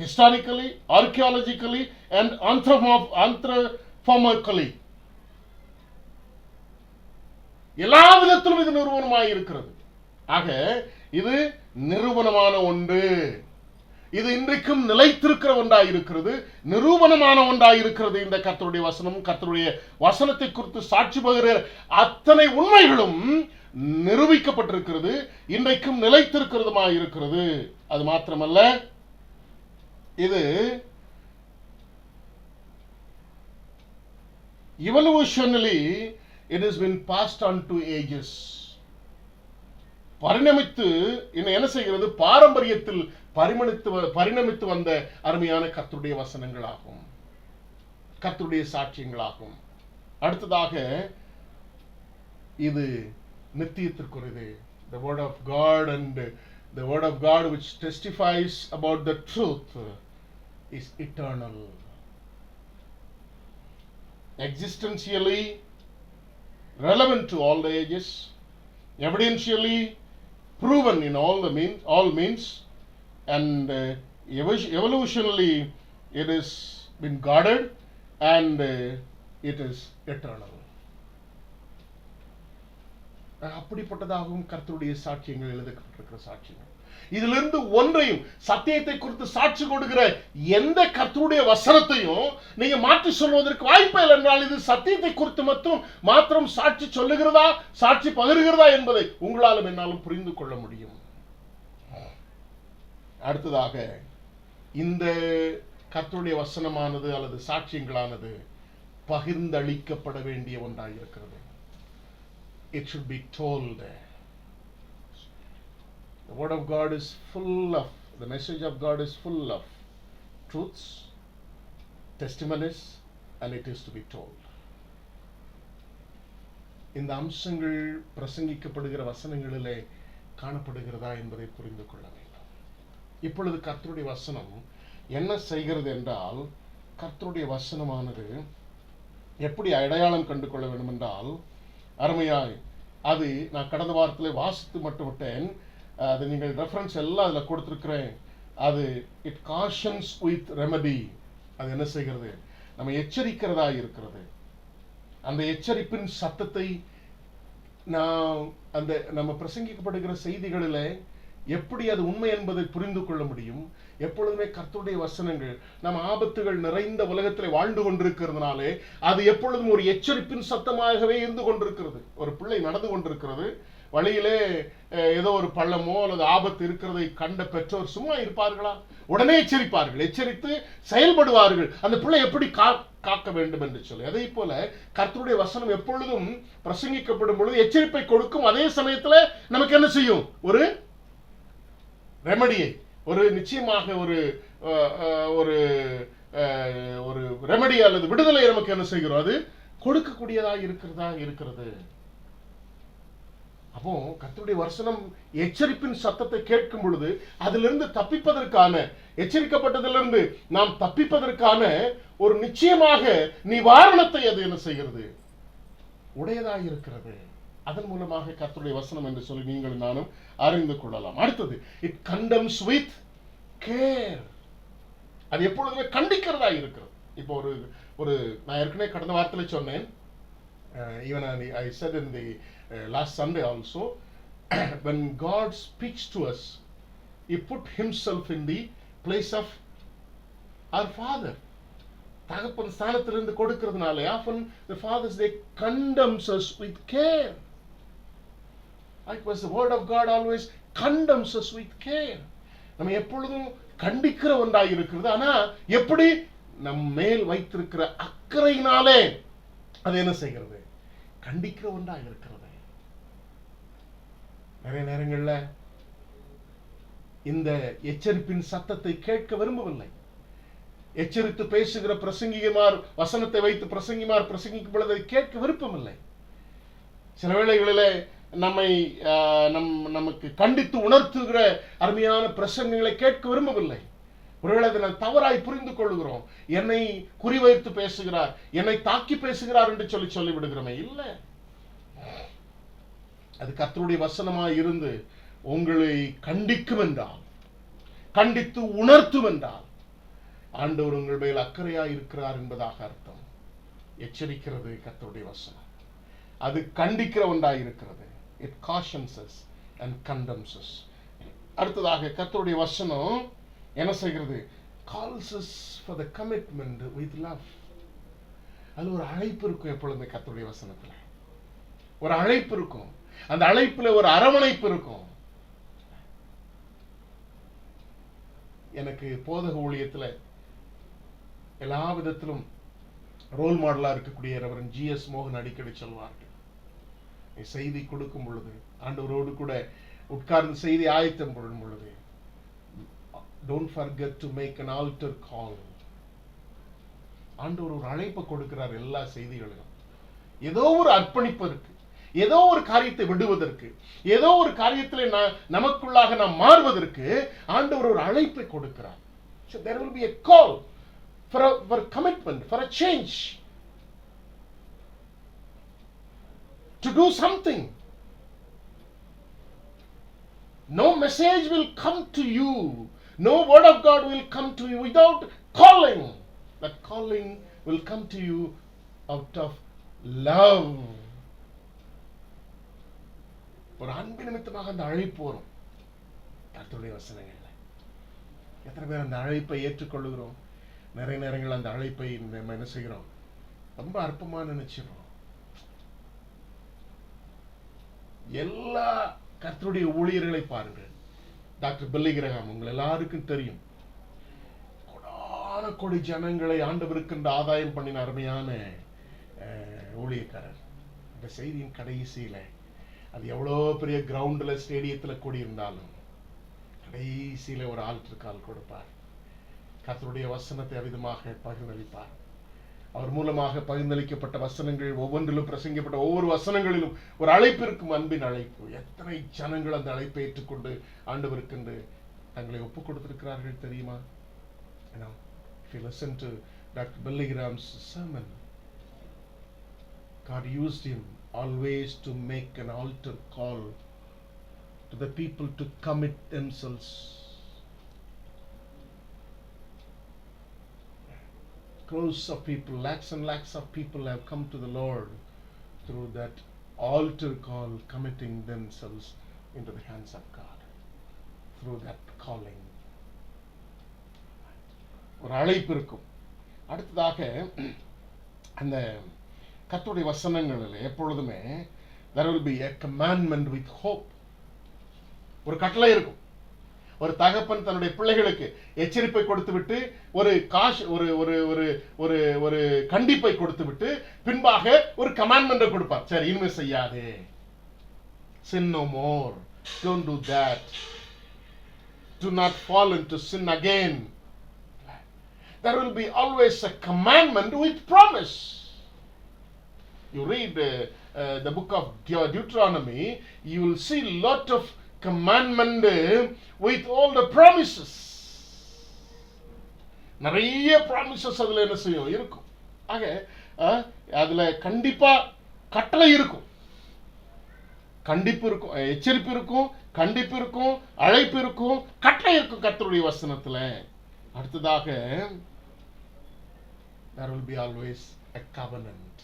historically, archaeologically, and anthropomorphically. எல்லா விதத்திலும் இது நிரூபணமாக இருக்கிறது. ஆக இது நிரூபணமான ஒன்று. இது இன்றைக்கும் நிலைத்திருக்கிற ஒன்றாய் இருக்கிறது, நிரூபணமான ஒன்றாய் இருக்கிறது. இந்த கர்த்தருடைய வசனம், கர்த்தருடைய வசனத்தை குறித்து சாட்சி பகிர்கிற அத்தனை உண்மைகளும் நிரூபிக்கப்பட்டிருக்கிறது, இன்றைக்கும் நிலைத்திருக்கிறதுமா இருக்கிறது. அது மாத்திரமல்ல, இது evolutionally it has been passed on to ages. பரிணமித்து என்ன செய்கிறது? பாரம்பரியத்தில் பரிணமித்து வந்த அருமையான கர்த்தருடைய வசனங்களாகும், கர்த்தருடைய சாட்சியங்களாகும். அடுத்ததாக, இது நித்தியத்திற்குரியது. The word of God, and the word of God which testifies about the truth is eternal. Existentially relevant to all the ages, evidentially proven in all means, and evolutionally it has been guarded, and it is eternal. அப்படிப்பட்டதாகவும் கர்த்தருடைய சாட்சியங்கள் எழுதப்பட்டிருக்கிற சாட்சியங்கள். இதிலிருந்து ஒன்றையும், சத்தியத்தை குறித்து சாட்சி கொடுக்கிற எந்த கர்த்தருடைய வசனத்தையும் நீங்க மாற்றி சொல்வதற்கு வாய்ப்பே இல்லை. என்றால் இது சத்தியத்தை குறித்து மாத்திரம் சாட்சி சொல்லுகிறதா, சாட்சி பகிர்கிறதா என்பதை உங்களாலும் என்னாலும் புரிந்து கொள்ள முடியும். அடுத்ததாக, இந்த கர்த்தருடைய வசனமானது அல்லது சாட்சியங்களானது பகிர்ந்தளிக்கப்பட வேண்டிய ஒன்றாயிருக்கிறது. It should be told. The word of God is full of, the message of God is full of truths, testimonies, and it is to be told. இந்த அம்சங்கள் பிரசங்கிக்கப்படுகிற வசனங்களிலே காணப்படுகிறதா என்பதை புரிந்து கொள்ள வேண்டும். இப்பொழுது கர்த்தருடைய வசனம் என்ன செய்கிறது என்றால், கர்த்தருடைய வசனமானது எப்படி அடையாளம் கண்டு கொள்ள வேண்டும் என்றால், அருமையாய், அது நான் கடந்த வாரத்தில் வாசித்து மட்டும் விட்டேன், அது நீங்கள் ரெஃபரன்ஸ் எல்லாம் அதில் கொடுத்துருக்கிறேன். அது இட் காஷன்ஸ் வித் ரெமடி. அது என்ன செய்கிறது? நம்ம எச்சரிக்கிறதா இருக்கிறது. அந்த எச்சரிப்பின் சத்தத்தை நம்ம பிரசங்கிக்கப்படுகிற செய்திகளில் எப்படி அது உண்மை என்பதை புரிந்து கொள்ள முடியும். எப்பொழுதுமே கர்த்தருடைய வசனங்கள் நம்ம ஆபத்துகள் நிறைந்த உலகத்தில் வாழ்ந்து கொண்டிருக்கிறதுனாலே அது எப்பொழுதும் ஒரு எச்சரிப்பின் சத்தமாகவே இருந்து கொண்டிருக்கிறது. ஒரு பிள்ளை நடந்து கொண்டிருக்கிறது, வழியிலே ஏதோ ஒரு பள்ளமோ அல்லது ஆபத்து இருக்கிறதை கண்ட பெற்றோர் சும்மா இருப்பார்களா? உடனே எச்சரிப்பார்கள், எச்சரித்து செயல்படுவார்கள், அந்த பிள்ளை எப்படி காக்க வேண்டும் என்று சொல்லி. அதே போல கர்த்தருடைய வசனம் எப்பொழுதும் பிரசங்கிக்கப்படும் பொழுது எச்சரிப்பை கொடுக்கும். அதே சமயத்தில் நமக்கு என்ன செய்யும்? ஒரு ரெமடியை, ஒரு நிச்சயமாக ஒரு ஒரு ஒரு ரெமெடி அல்லது விடுதலை நமக்கு என்ன செய்கிறோம், அது கொடுக்கக்கூடியதா இருக்கிறது. அப்போ கர்த்தருடைய வசனம் எச்சரிப்பின் சத்தத்தை கேட்கும் பொழுது அதிலிருந்து தப்பிப்பதற்கான, எச்சரிக்கப்பட்டதிலிருந்து நாம் தப்பிப்பதற்கான ஒரு நிச்சயமாக நிவாரணத்தை அது என்ன செய்கிறது, உடையதாக இருக்கிறது. அதன் மூலமாக கர்த்தருடைய வசனம் என்று சொல்லி நீங்கள் நானும் அறிந்து கொள்ளலாம். அடுத்தது, இட் கண்டம்ஸ் வித் கேர். அது எப்பொழுதுமே கண்டிக்கிறதா இருக்கிறது. இப்போ ஒரு நான் ஏற்கனவே கடந்த வாரத்தில் சொன்னேன், even I said in the last Sunday also, when God speaks to us, He put Himself in the place of our Father. தகப்பன் ஸ்தானத்திலிருந்து கொடுக்கிறதுனால often the fathers, they condemns us with care. Likewise the word of God always condemns us with care. நம்ம எப்பொழுதும் கண்டிக்கிற ஒன்றாய் இருக்கிறது. ஆனா எப்படி நம் மேல் வைத்திருக்கிற அக்கறையினாலே அது என்ன செய்கிறது, கண்டிக்கிற ஒன்றாக இருக்கிறது. நிறைய நேரங்கள்ல இந்த எச்சரிப்பின் சத்தத்தை கேட்க விரும்பவில்லை. எச்சரித்து பேசுகிற பிரசங்கிமார், வசனத்தை வைத்து பிரசங்கிமார் பிரசங்கிக்கும் பொழுது கேட்க விருப்பமில்லை. சில வேளைகளிலே நமக்கு கண்டித்து உணர்த்துகிற அருமையான பிரசங்கங்களை கேட்க விரும்பவில்லை. ஒருவேளை அதை நான் தவறாய் புரிந்து கொள்கிறோம். என்னை குறிவைத்து பேசுகிறார், என்னை தாக்கி பேசுகிறார் என்று சொல்லி விடுகிறோமே. இல்லை, அது கர்த்தருடைய வசனமாய் இருந்து உங்களை கண்டிக்கும் என்றால், கண்டித்து உணர்த்தும் என்றால், ஆண்டவர் உங்கள் மேல் அக்கறையாய் இருக்கிறார் என்பதாக அர்த்தம். எச்சரிக்கிறது கர்த்தருடைய வசனம், அது கண்டிக்கிற ஒன்றாய் இருக்கிறது. It cautions us and condemns us. அடுத்ததாக கர்த்தருடைய வசனம் என்ன செய்கிறது, calls us for the commitment with love. அது ஒரு அழைப்பு இருக்கும். எப்பொழுதுமே கர்த்தருடைய வசனத்துல ஒரு அழைப்பு இருக்கும். அந்த அழைப்புல ஒரு அரவணைப்பு இருக்கும். எனக்கு போதக ஊழியத்துல எல்லா விதத்திலும் ரோல் மாடலா இருக்கக்கூடிய ரெவரண்ட் ஜி.எஸ். மோகன் அடிக்கடி சொல்வார்கள், செய்தி கொடுக்கும் பொழுது, ஆண்டவரோடு கூட உட்கார்ந்து செய்தி ஆயத்தம் பண்ணும் பொழுது, don't forget to make an altar call. ஆண்டவர் ஒரு அழைப்பை கொடுக்கிறார். எல்லா செய்திகளிலும் ஏதோ ஒரு அர்ப்பணிப்பதற்கு, ஏதோ ஒரு காரியத்தை விடுவதற்கு, ஏதோ ஒரு காரியத்தில் நமக்குள்ளாக நாம் மாறுவதற்கு ஆண்டவர் ஒரு அழைப்பை கொடுக்கிறார். So there will be a call for commitment, for a change, to do something. No message will come to you, no word of God will come to you without calling. That calling will come to you out of love. ஒரு அன்பு நிமித்தமாக அந்த அழைப்பு வரும் கர்த்தருடைய வசனங்கள்ல. எத்தனை பேர் அந்த அழைப்பை ஏற்றுக்கொள்ளுகிறோம்? நிறைய நேரங்கள் அந்த அழைப்பை நம்ம என்ன செய்கிறோம், ரொம்ப அற்பமா நினைச்சிடறோம். எல்லா கர்த்தருடைய ஊழியர்களை பாருங்கள். டாக்டர் பில்லி கிரஹாம் உங்கள் எல்லாருக்கும் தெரியும். கொடான கொடி ஜனங்களை ஆண்டவருக்கு ஆதாயம் பண்ணின அருமையான ஊழியக்காரர். இந்த செய்தியின் கடைசியில அது எவ்வளோ பெரிய கிரவுண்டில் ஸ்டேடியத்தில் கூடி இருந்தாலும் கடைசியில ஒரு ஆல்டர் கால் கொடுப்பார். கர்த்தருடைய வசனத்தை அவிதமாக பகிர்ந்தளிப்பார். அவர் மூலமாக பகிர்ந்தளிக்கப்பட்ட வசனங்கள் ஒவ்வொன்றிலும், பிரசங்கப்பட்ட ஒவ்வொரு வசனங்களிலும் ஒரு அழைப்பு இருக்கும், அன்பின் அழைப்பு. எத்தனை ஜனங்கள் அந்த அழைப்பை ஏற்றுக்கொண்டு ஆண்டவருக்கு தங்களை ஒப்பு கொடுத்திருக்கிறார்கள் தெரியுமா? If you listen to Dr. Billy Graham's sermon, God used him always to make an altar call to the people to commit themselves. Crores of people, lakhs and lakhs of people have come to the Lord through that altar call, committing themselves into the hands of God through that calling. ஒரு அழைப்பு இருக்கும். அடுத்ததாக அந்த கர்த்தருடைய வசனங்களில் எப்பொழுதுமே there will be a commandment with hope. ஒரு கட்டளை இருக்கும். ஒரு தகப்பன் தன்னுடைய பிள்ளைகளுக்கு எச்சரிப்பை கொடுத்துவிட்டு ஒரு ஒரு ஒரு ஒரு ஒரு ஒரு கண்டிப்பை கொடுத்துவிட்டு பின்பாக ஒரு கமாண்ட்மெண்ட் கொடுப்பார். சரி, இனிமே செய்யாதே, sin no more, don't do that, do not fall into sin again. There will be always a commandment with promise. You read the book of Deuteronomy, you will see lot of commandment with all the promises. நிறைய promises அதுல என்ன செய்யும் இருக்கும். ஆக அதுல கண்டிப்பா கட்டளை இருக்கும், கண்டிப்பு இருக்கும், எச்சரிப்பு இருக்கும், கண்டிப்பு இருக்கும், அழைப்பு இருக்கும், கட்டளை இருக்கும் கர்த்தருடைய வசனத்துல. அடுத்ததாக there will be always a covenant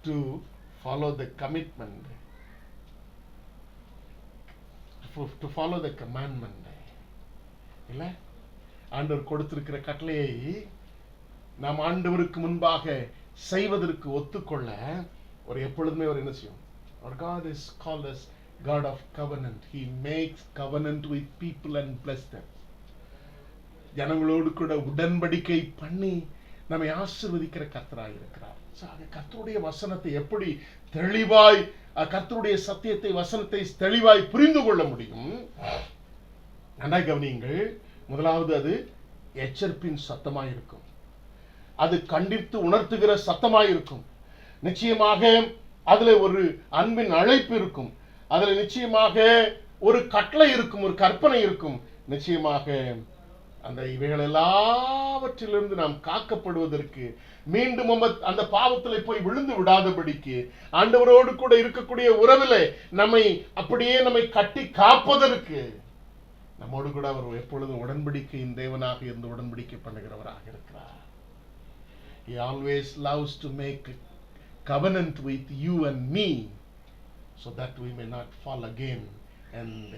to follow the commitment, to follow the commandment. இல்ல ஆண்டவர் கொடுத்திருக்கிற கட்டளையை நாம் ஆண்டவருக்கு முன்பாக செய்வதற்கு ஒத்துக்கொள்ள ஒரு எப்பொழுதுமே ஒரு என்ன செய்யும். Our God is called as God of covenant. He makes covenant with people and bless them. ஜனங்களோடு கூட உடன்படிக்கை பண்ணி நம்மை ஆசீர்வதிக்கிற கர்த்தராய் இருக்கிறார். கர்த்தருடைய வசனத்தை எப்படி தெளிவாய், கர்த்தருடைய சத்தியத்தை வசனத்தை தெளிவாய் புரிந்து கொள்ள முடியும். நன்றாய் கவனியுங்கள். முதலாவது அது எச்சரிப்பின் சத்தமாய் இருக்கும், அது கண்டித்து உணர்த்துகிற சத்தமாய் இருக்கும். நிச்சயமாக அதுல ஒரு அன்பின் அழைப்பு இருக்கும், அதுல நிச்சயமாக ஒரு கட்டளை இருக்கும், ஒரு கற்பனை இருக்கும். நிச்சயமாக அந்த இவைகள் எல்லாவற்றிலிருந்து நாம் காக்கப்படுவதற்கு, மீண்டும் அந்த பாவத்தில் போய் விழுந்து விடாதபடிக்கு, ஆண்டவரோடு கூட இருக்கக்கூடிய உறவிலே நம்மை கட்டி காப்பதற்கு நம்மோடு கூட அவர் எப்பொழுதும் உடன்படிக்கையின் தேவனாக இருந்து உடன்படிக்கை பண்ணுகிறவராக இருக்கிறார். He always loves to make a covenant with you and me so that we may not fall again and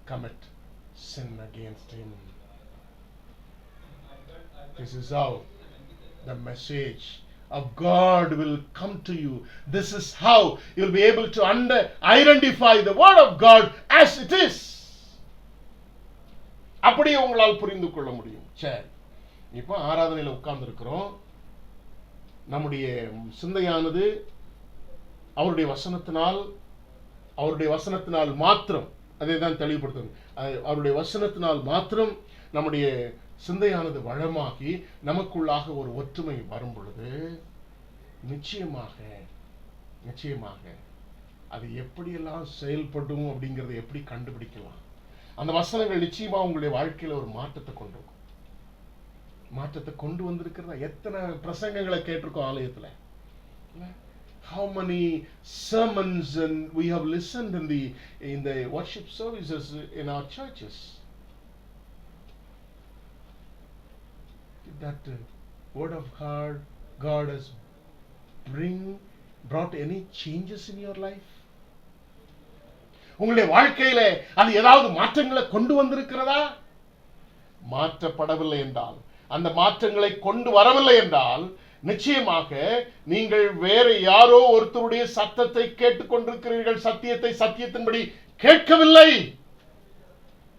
commit sin against him. This is how the message of God will come to you. This is how you'll be able to identify the word of God as it is. அப்படியே உங்களால் புரிந்து கொள்ள முடியும். சரி, இப்போ ஆராதனையில் உட்கார்ந்து இருக்கிறோம். நம்முடைய சிந்தையானது அவருடைய வசனத்தினால் மாத்திரம், அதை தான் தெளிவுபடுத்தணும், அவருடைய வசனத்தினால் மாத்திரம் நம்முடைய சிந்தையானது வளமாகி நமக்குள்ளாக ஒரு ஒற்றுமை வரும் பொழுது நிச்சயமாக அது எப்படியெல்லாம் செயல்படும் அப்படிங்கறதை எப்படி கண்டுபிடிக்கலாம். அந்த வசனங்கள் நிச்சயமா உங்களுடைய வாழ்க்கையில ஒரு மாற்றத்தை கொண்டு வந்திருக்கிறதா? எத்தனை பிரசங்கங்களை கேட்டிருக்கோம் ஆலயத்துல. How many sermons and we have listened in the worship services in our churches. That word of God has brought any changes in your life? உங்களுடைய வாழ்க்கையில அது ஏதாவது மாற்றங்களை கொண்டு வந்திருக்கிறதா? மாற்றப்படவில்லை என்றால், அந்த மாற்றங்களை கொண்டு வரவில்லை என்றால், நிச்சயமாக நீங்கள் வேற யாரோ ஒருத்தருடைய சத்தத்தை கேட்டுக்கொண்டிருக்கிறீர்கள். சத்தியத்தை சத்தியத்தின்படி கேட்கவில்லை,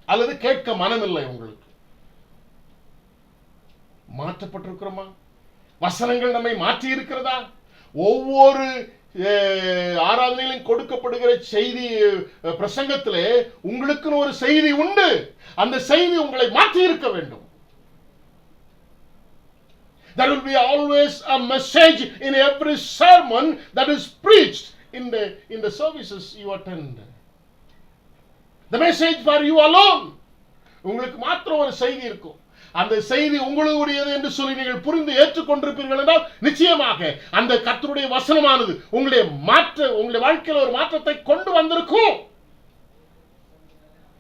அல்லது கேட்க மனமில்லை. உங்களுக்கு மாற்றப்பட்டிருக்கிறோமா? வசனங்கள் நம்மை மாற்றி இருக்கிறதா? ஒவ்வொரு ஆராதனையிலும் கொடுக்கப்படுகிற செய்தி பிரசங்கத்திலே உங்களுக்குன்னு ஒரு செய்தி உண்டு. அந்த செய்தி உங்களை மாற்றி இருக்க வேண்டும். There will be always a message in every sermon that is preached in the services you attend. The message for you alone. உங்களுக்கு மாத்திரம் ஒரு செய்தி இருக்கும். அந்த செய்தி உங்களுடையது என்று சொல்லி நீங்கள் புரிந்து ஏற்றுக்கொண்டிருப்பீர்கள் என்றால் நிச்சயமாக அந்த கர்த்தருடைய வசனமானது உங்களுடைய வாழ்க்கையில் ஒரு மாற்றத்தை கொண்டு வந்திருக்கும்.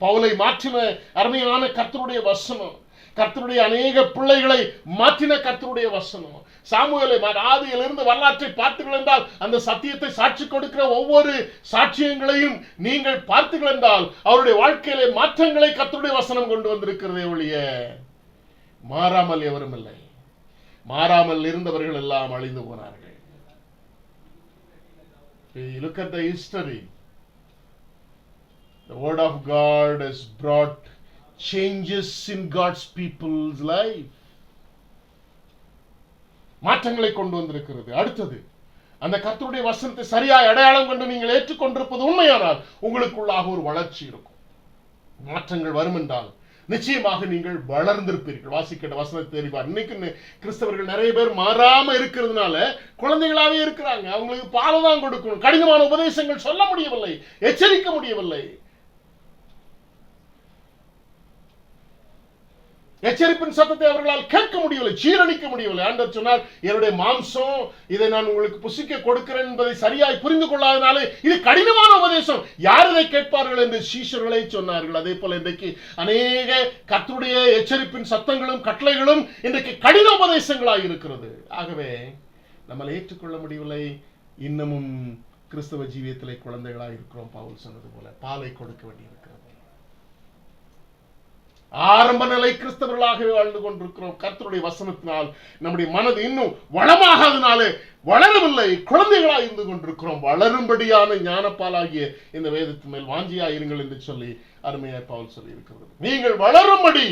பவுலை மாற்றின அருமையான கர்த்தருடைய வசனம், கர்த்தருடைய அநேக பிள்ளைகளை மாற்றின கர்த்தருடைய வசனம். சாமுவேலை ஆதியிலிருந்து வரலாற்றை பார்த்தீர்கள் என்றால், அந்த சத்தியத்தை சாட்சி கொடுக்கிற ஒவ்வொரு சாட்சியங்களையும் நீங்கள் பார்த்தீர்கள் என்றால், அவருடைய வாழ்க்கையிலே மாற்றங்களை கர்த்தருடைய வசனம் கொண்டு வந்திருக்கிறதே ஒழிய மாறாமல் எவரும் இல்லை. மாறாமல் இருந்தவர்கள் எல்லாம் அழிந்து போனார்கள். Look at the history. The word of God has brought changes in God's people's life. மாற்றங்களை கொண்டு வந்திருக்கிறது. அடுத்தது, அந்த கர்த்தருடைய வசனத்தை சரியாய் அடையாளம் கொண்டு நீங்கள் ஏற்றுக்கொண்டிருப்பது உண்மையானால் உங்களுக்குள்ளாக ஒரு வளர்ச்சி இருக்கும். மாற்றங்கள் வரும் என்றால் நிச்சயமாக நீங்கள் வளர்ந்திருப்பீர்கள். வாசிக்கிற வசனத்தை தெரிவார். இன்னைக்கு கிறிஸ்தவர்கள் நிறைய பேர் மாறாம இருக்கிறதுனால குழந்தைகளாவே இருக்கிறாங்க. அவங்களுக்கு பாலதான் கொடுக்கணும், கடினமான உபதேசங்கள் சொல்ல முடியவில்லை, எச்சரிக்க முடியவில்லை. எச்சரிப்பின் சத்தத்தை அவர்களால் கேட்க முடியவில்லை, சீரணிக்க முடியவில்லை. ஆண்டவர் சொன்னார், என்னுடைய மாம்சம் இதை நான் உங்களுக்கு புசிக்க கொடுக்கிறேன் என்பதை சரியாய் புரிந்து கொள்ளாதனாலே இது கடினமான உபதேசம், யார் இதை கேட்பார்கள் என்று சீஷர்களை சொன்னார்கள். அதே போல இன்றைக்கு அநேக கர்த்தருடைய எச்சரிப்பின் சத்தங்களும் கட்டளைகளும் இன்றைக்கு கடின உபதேசங்களாய் இருக்கிறது. ஆகவே நம்மளை ஏற்றுக்கொள்ள முடியவில்லை. இன்னமும் கிறிஸ்தவ ஜீவியத்திலே குழந்தைகளாய் இருக்கிறோம். பவுல் சொன்னது போல பாலை கொடுக்க வேண்டியிருக்கிறது. ஆரம்ப நிலை கிறிஸ்தவர்களாகவே வாழ்ந்து கொண்டிருக்கிறோம். கர்த்தருடைய வசனத்தினால் நம்முடைய மனது இன்னும் வளமாகாதனாலே வளரவில்லை, குழந்தைகளாக இருந்து கொண்டிருக்கிறோம். வளரும்படியான ஞானப்பாலாகிய இந்த வேதத்தின் மேல் வாஞ்சியாயிருங்கள் என்று சொல்லி அருமையாய் பவுல் சொல்லி இருக்கிறது. நீங்கள் வளரும்படி,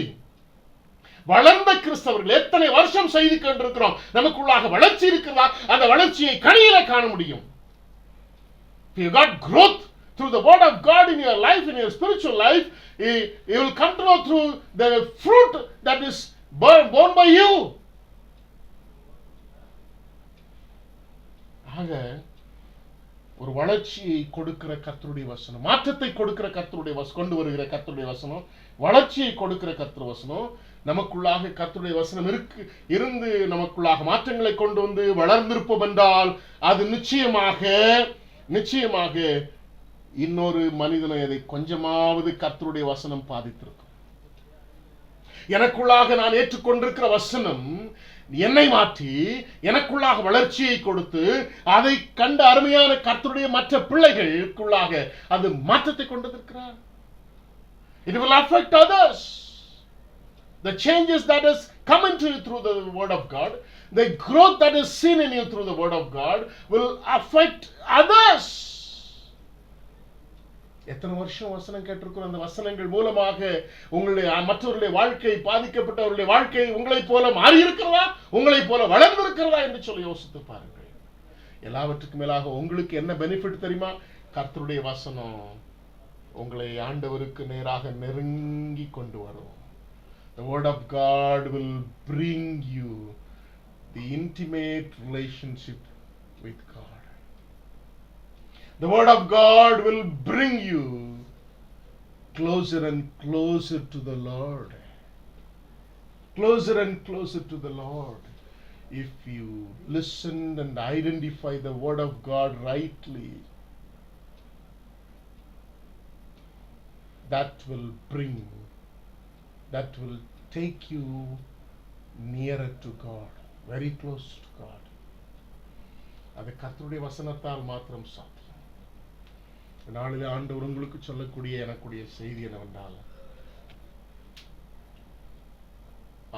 வளர்ந்த கிறிஸ்தவர்கள் எத்தனை வருஷம் செய்து கொண்டிருக்கிறோம். நமக்குள்ளாக வளர்ச்சி இருக்கிறதா? அந்த வளர்ச்சியை கனியில காண முடியும். If you got growth through the word of God in your life, in your spiritual life, you will come to know through the fruit that is born by you. ஆக ஒரு வளர்ச்சியை கொடுக்கிற கர்த்தருடைய வசனம், மாற்றத்தை கொடுக்கிற கர்த்தருடைய வசனம், கொண்டு வருகிற கர்த்தருடைய வசனம், வளர்ச்சியை கொடுக்கிற கர்த்தருடைய வசனம், நமக்குள்ளாக கர்த்தருடைய வசனம் இருந்து நமக்குள்ளாக மாற்றங்களை கொண்டு வந்து வளர்ந்திருப்போம் என்றால் அது நிச்சயமாக இன்னொரு மனிதனை அதை கொஞ்சமாவது கர்த்தருடைய வசனம் பாதித்திருக்கும். எனக்குள்ளாக நான் ஏற்றுக்கொண்டிருக்கிற வசனம் என்னை மாற்றி எனக்குள்ளாக வளர்ச்சியை கொடுத்து அதை கண்ட அருமையான கர்த்தருடைய மற்ற பிள்ளைகளுக்குள்ளாக அது மாற்றத்தை கொண்டிருக்கிறார். It will affect others. The changes that has come into you through the word of God, the growth that is seen in you through the word of God will affect others. எத்தனை வருஷம் வசனம் கேட்டிருக்கிறோம். அந்த வசனங்கள் மூலமாக உங்களுடைய மற்றவருடைய வாழ்க்கை, பாதிக்கப்பட்டவருடைய வாழ்க்கை உங்களைப் போல மாறி இருக்கிறதா, உங்களைப் போல வளர்ந்து இருக்கிறதா என்று சொல்லி யோசித்து பாருங்கள். எல்லாவற்றுக்கும் மேலாக உங்களுக்கு என்ன பெனிஃபிட் தெரியுமா? கர்த்தருடைய வசனம் உங்களை ஆண்டவருக்கு நேராக நெருங்கி கொண்டு வரும். The word of God will bring you the intimate relationship with God. The word of God will bring you closer and closer to the Lord. Closer and closer to the Lord. If you listen and identify the word of God rightly, that will take you nearer to God, very close to God. அது கர்த்தருடைய வசனத்தால் மாத்திரம் சாத்தியம். நாளிலே ஆண்டவர் உங்களுக்கு சொல்லக்கூடிய எனக்குடைய செய்தி என்னவென்றால்,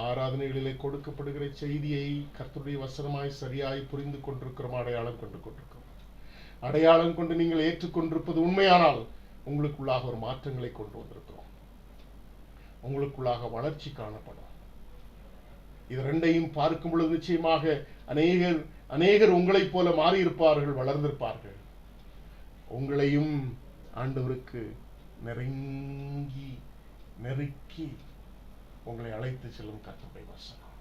ஆராதனைகளிலே கொடுக்கப்படுகிற செய்தியை கர்த்தருடைய வசனமாய் சரியாய் புரிந்து கொண்டிருக்கிறோம், அடையாளம் கொண்டு கொண்டிருக்கிறோம். அடையாளம் கொண்டு நீங்கள் ஏற்றுக்கொண்டிருப்பது உண்மையானால் உங்களுக்குள்ளாக ஒரு மாற்றங்களை கொண்டு வந்திருக்கிறோம், உங்களுக்குள்ளாக வளர்ச்சி காணப்படும். இது ரெண்டையும் பார்க்கும் பொழுது நிச்சயமாக அநேகர் உங்களைப் போல மாறி இருப்பார்கள், வளர்ந்திருப்பார்கள். உங்களையும் ஆண்டவருக்கு நெருக்கி உங்களை அழைத்து செல்லும் கர்த்தருடைய வசனம்.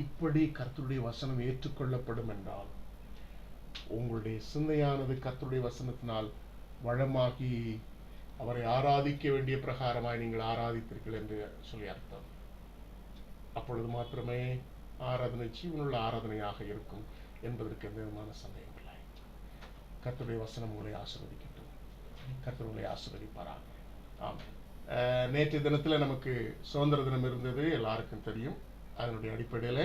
இப்படி கர்த்தருடைய வசனம் ஏற்றுக்கொள்ளப்படும் என்றால் உங்களுடைய சிந்தையானது கர்த்தருடைய வசனத்தினால் வளமாகி அவரை ஆராதிக்க வேண்டிய பிரகாரமாய் நீங்கள் ஆராதித்தீர்கள் என்று சொல்லி அர்த்தம். அப்பொழுது மாத்திரமே ஆராதனை ஜீவனுள்ள ஆராதனையாக இருக்கும் என்பதற்கு எந்த விதமான சந்தேகம் இல்லை. கர்த்தருடைய வசனம் உங்களை ஆசீர்வதிக்கட்டும். கர்த்தர் உங்களை ஆசீர்வதிப்பாராக. ஆமென். நேற்றைய தினத்தில் நமக்கு சுதந்திர தினம் இருந்தது, எல்லாருக்கும் தெரியும். அதனுடைய அடிப்படையில்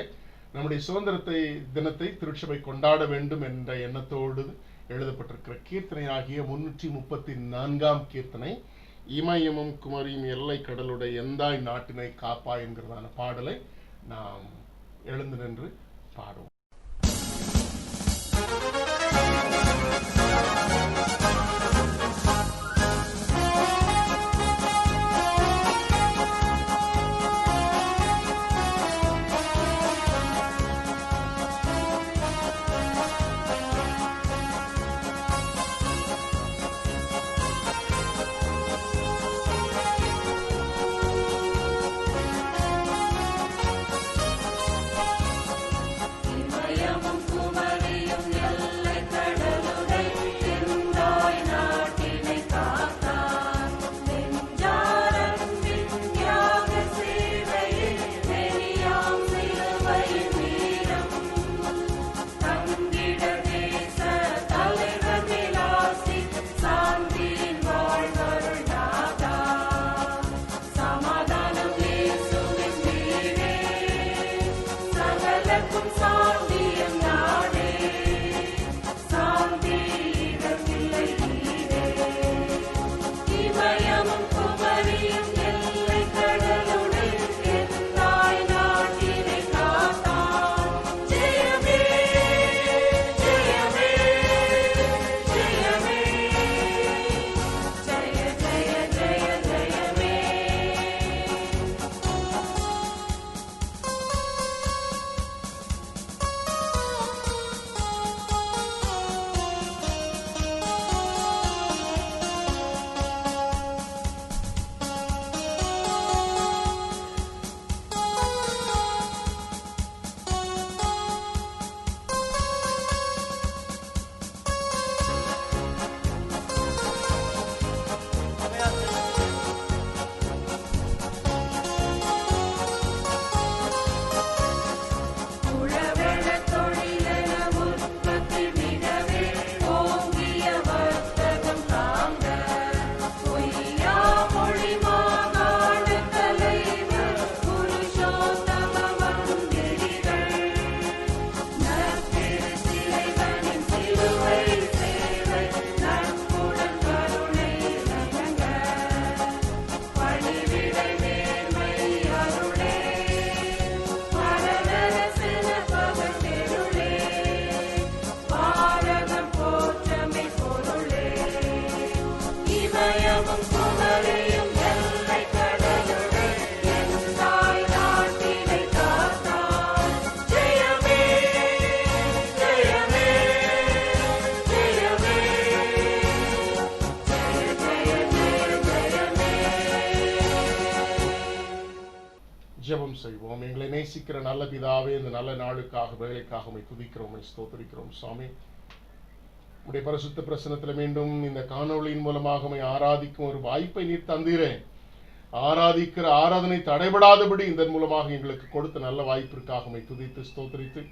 நம்முடைய சுதந்திர தினத்தை திருச்சபை கொண்டாட வேண்டும் என்ற எண்ணத்தோடு எழுதப்பட்டிருக்கிற கீர்த்தனையாகிய 334 கீர்த்தனை, இமயமும் குமரியும் எல்லை கடலுடைய எந்தாய் நாட்டினை காப்பா என்கிறதான பாடலை நாம் எழுந்து நின்று பாடுவோம். ஜெபம் செய்வோம். எங்களை நேசிக்கிற நல்ல பிதாவே, இந்த நல்ல நாளுக்காக வேலைக்காக உம்மை துதிக்கிறோம், உம்மை ஸ்தோத்திரிக்கிறோம் சுவாமி. உடைய பரிசுத்த பிரசன்னத்தில் மீண்டும் இந்த காணொளியின் மூலமாக உம்மை ஆராதிக்கும் ஒரு வாய்ப்பை நீர் தந்தீரேன். ஆராதிக்கிற ஆராதனை தடைபடாதபடி இதன் மூலமாக எங்களுக்கு கொடுத்த நல்ல வாய்ப்பிற்காக உம்மை துதித்து ஸ்தோத்திரித்து,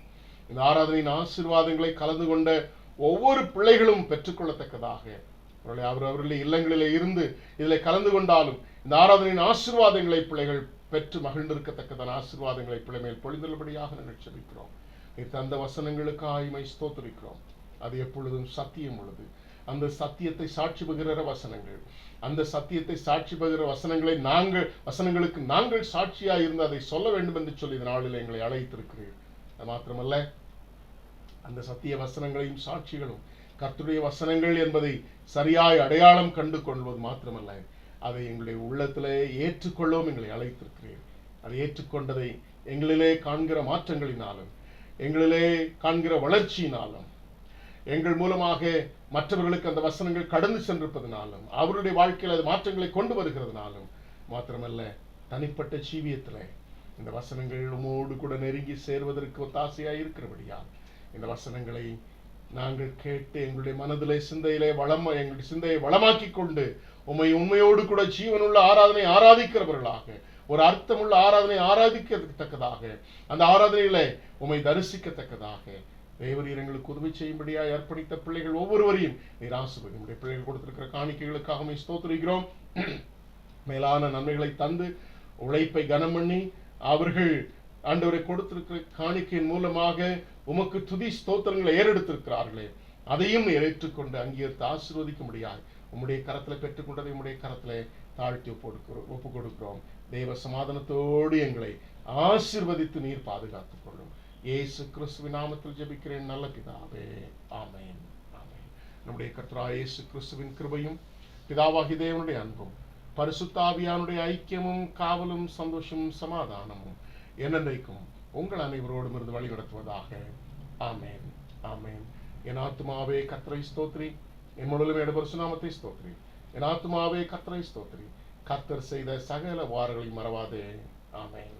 இந்த ஆராதனையின் ஆசீர்வாதங்களை கலந்து கொண்ட ஒவ்வொரு பிள்ளைகளும் பெற்றுக்கொள்ளத்தக்கதாக அவர்களுடைய இல்லங்களிலே இருந்து இதில் கலந்து கொண்டாலும் இந்த ஆராதனையின் ஆசீர்வாதங்களை பிள்ளைகள் பெற்று மகிழ்ந்திருக்கத்தக்கதான ஆசீர்வாதங்களை பிள்ளை மேல் பொழிந்துள்ளபடியாக நாங்கள் செபிக்கிறோம். நீர் தந்த வசனங்களுக்காக உம்மை ஸ்தோத்திரிக்கிறோம். அது எப்பொழுதும் சத்தியம் உள்ளது. அந்த சத்தியத்தை சாட்சி பகிர்கிற வசனங்கள், அந்த சத்தியத்தை சாட்சி பகிர்கிற வசனங்களுக்கு நாங்கள் சாட்சியாக இருந்து அதை சொல்ல வேண்டும் என்று சொல்லி இந்த நாளில் எங்களை அழைத்திருக்கிறீர். அது மாத்திரமல்ல, அந்த சத்திய வசனங்களையும் சாட்சிகளும் கர்த்தருடைய வசனங்கள் என்பதை சரியாய் அடையாளம் கண்டு கொள்வது மாத்திரமல்ல, அதை எங்களுடைய உள்ளத்திலே ஏற்றுக்கொள்ளவும் எங்களை அழைத்திருக்கிறீர். அதை ஏற்றுக்கொண்டதை எங்களிலே காண்கிற மாற்றங்களினாலும், எங்களிலே காண்கிற வளர்ச்சியினாலும், எங்கள் மூலமாக மற்றவர்களுக்கு அந்த வசனங்கள் கடந்து சென்றிருப்பதனாலும், அவருடைய வாழ்க்கையில் அது மாற்றங்களை கொண்டு வருகிறதுனாலும் மாத்திரமல்ல, தனிப்பட்ட ஜீவியத்திலே இந்த வசனங்கள் உமோடு கூட நெருங்கி சேர்வதற்கு ஒத்தாசையாய் இருக்கிறபடியால் இந்த வசனங்களை நாங்கள் கேட்டு எங்களுடைய மனதிலே சிந்தையிலே எங்களுடைய சிந்தையை வளமாக்கி கொண்டு உம்மை உண்மையோடு கூட ஜீவனுள்ள ஆராதனை ஆராதிக்கிறவர்களாக, ஒரு அர்த்தமுள்ள ஆராதனை ஆராதிக்கத்தக்கதாக, அந்த ஆராதனையில உம்மை தரிசிக்கத்தக்கதாக தேவரீர் எங்களுக்கு உதவி செய்யும்படியாக அர்ப்பணித்த பிள்ளைகள் ஒவ்வொருவரையும் நீர் ஆசீர்வதி. நம்முடைய பிள்ளைகள் கொடுத்திருக்கிற காணிக்கைகளுக்காக உம்மை ஸ்தோத்திரிக்கிறோம். மேலான நன்மைகளை தந்து உழைப்பை கனம் பண்ணி அவர்கள் ஆண்டவரை கொடுத்திருக்கிற காணிக்கையின் மூலமாக உமக்கு துதி ஸ்தோத்திரங்களை ஏறெடுத்திருக்கிறார்களே, அதையும் ஏற்றுக்கொண்டு அங்கீகரித்து ஆசீர்வதிக்க முடியாது. உம்முடைய கரத்தில் பெற்றுக்கொண்டதை உம்முடைய கரத்தில் தாழ்த்தி ஒப்பு கொடுக்கிறோம். தேவ சமாதானத்தோடு எங்களை ஆசீர்வதித்து நீர் பாதுகாத்துக் கொள்ளும். இயேசு கிறிஸ்துவின் நாமத்தில் ஜெபிக்கிறேன் நல்ல பிதாவே, ஆமென். ஆமென். நம்முடைய கர்த்தராகிய இயேசு கிறிஸ்துவின் கிருபையும் பிதாவாகிய தேவனுடைய அன்பும் பரிசுத்த ஆவியானுடைய ஐக்கியமும் காவலும் சந்தோஷமும் சமாதானமும் என்னென்றைக்கும் உங்கள் அனைவரோடும் இருந்து வழி நடத்துவதாக. ஆமென். ஆமென். என் ஆத்துமாவே கர்த்தரை ஸ்தோத்திரி, என் முழுமையோட பரிசுநாமத்தை ஸ்தோத்திரி. என் ஆத்துமாவே கர்த்தரை ஸ்தோத்திரி, கர்த்தர் செய்த சகல வாரங்களை மறவாதே. ஆமென்.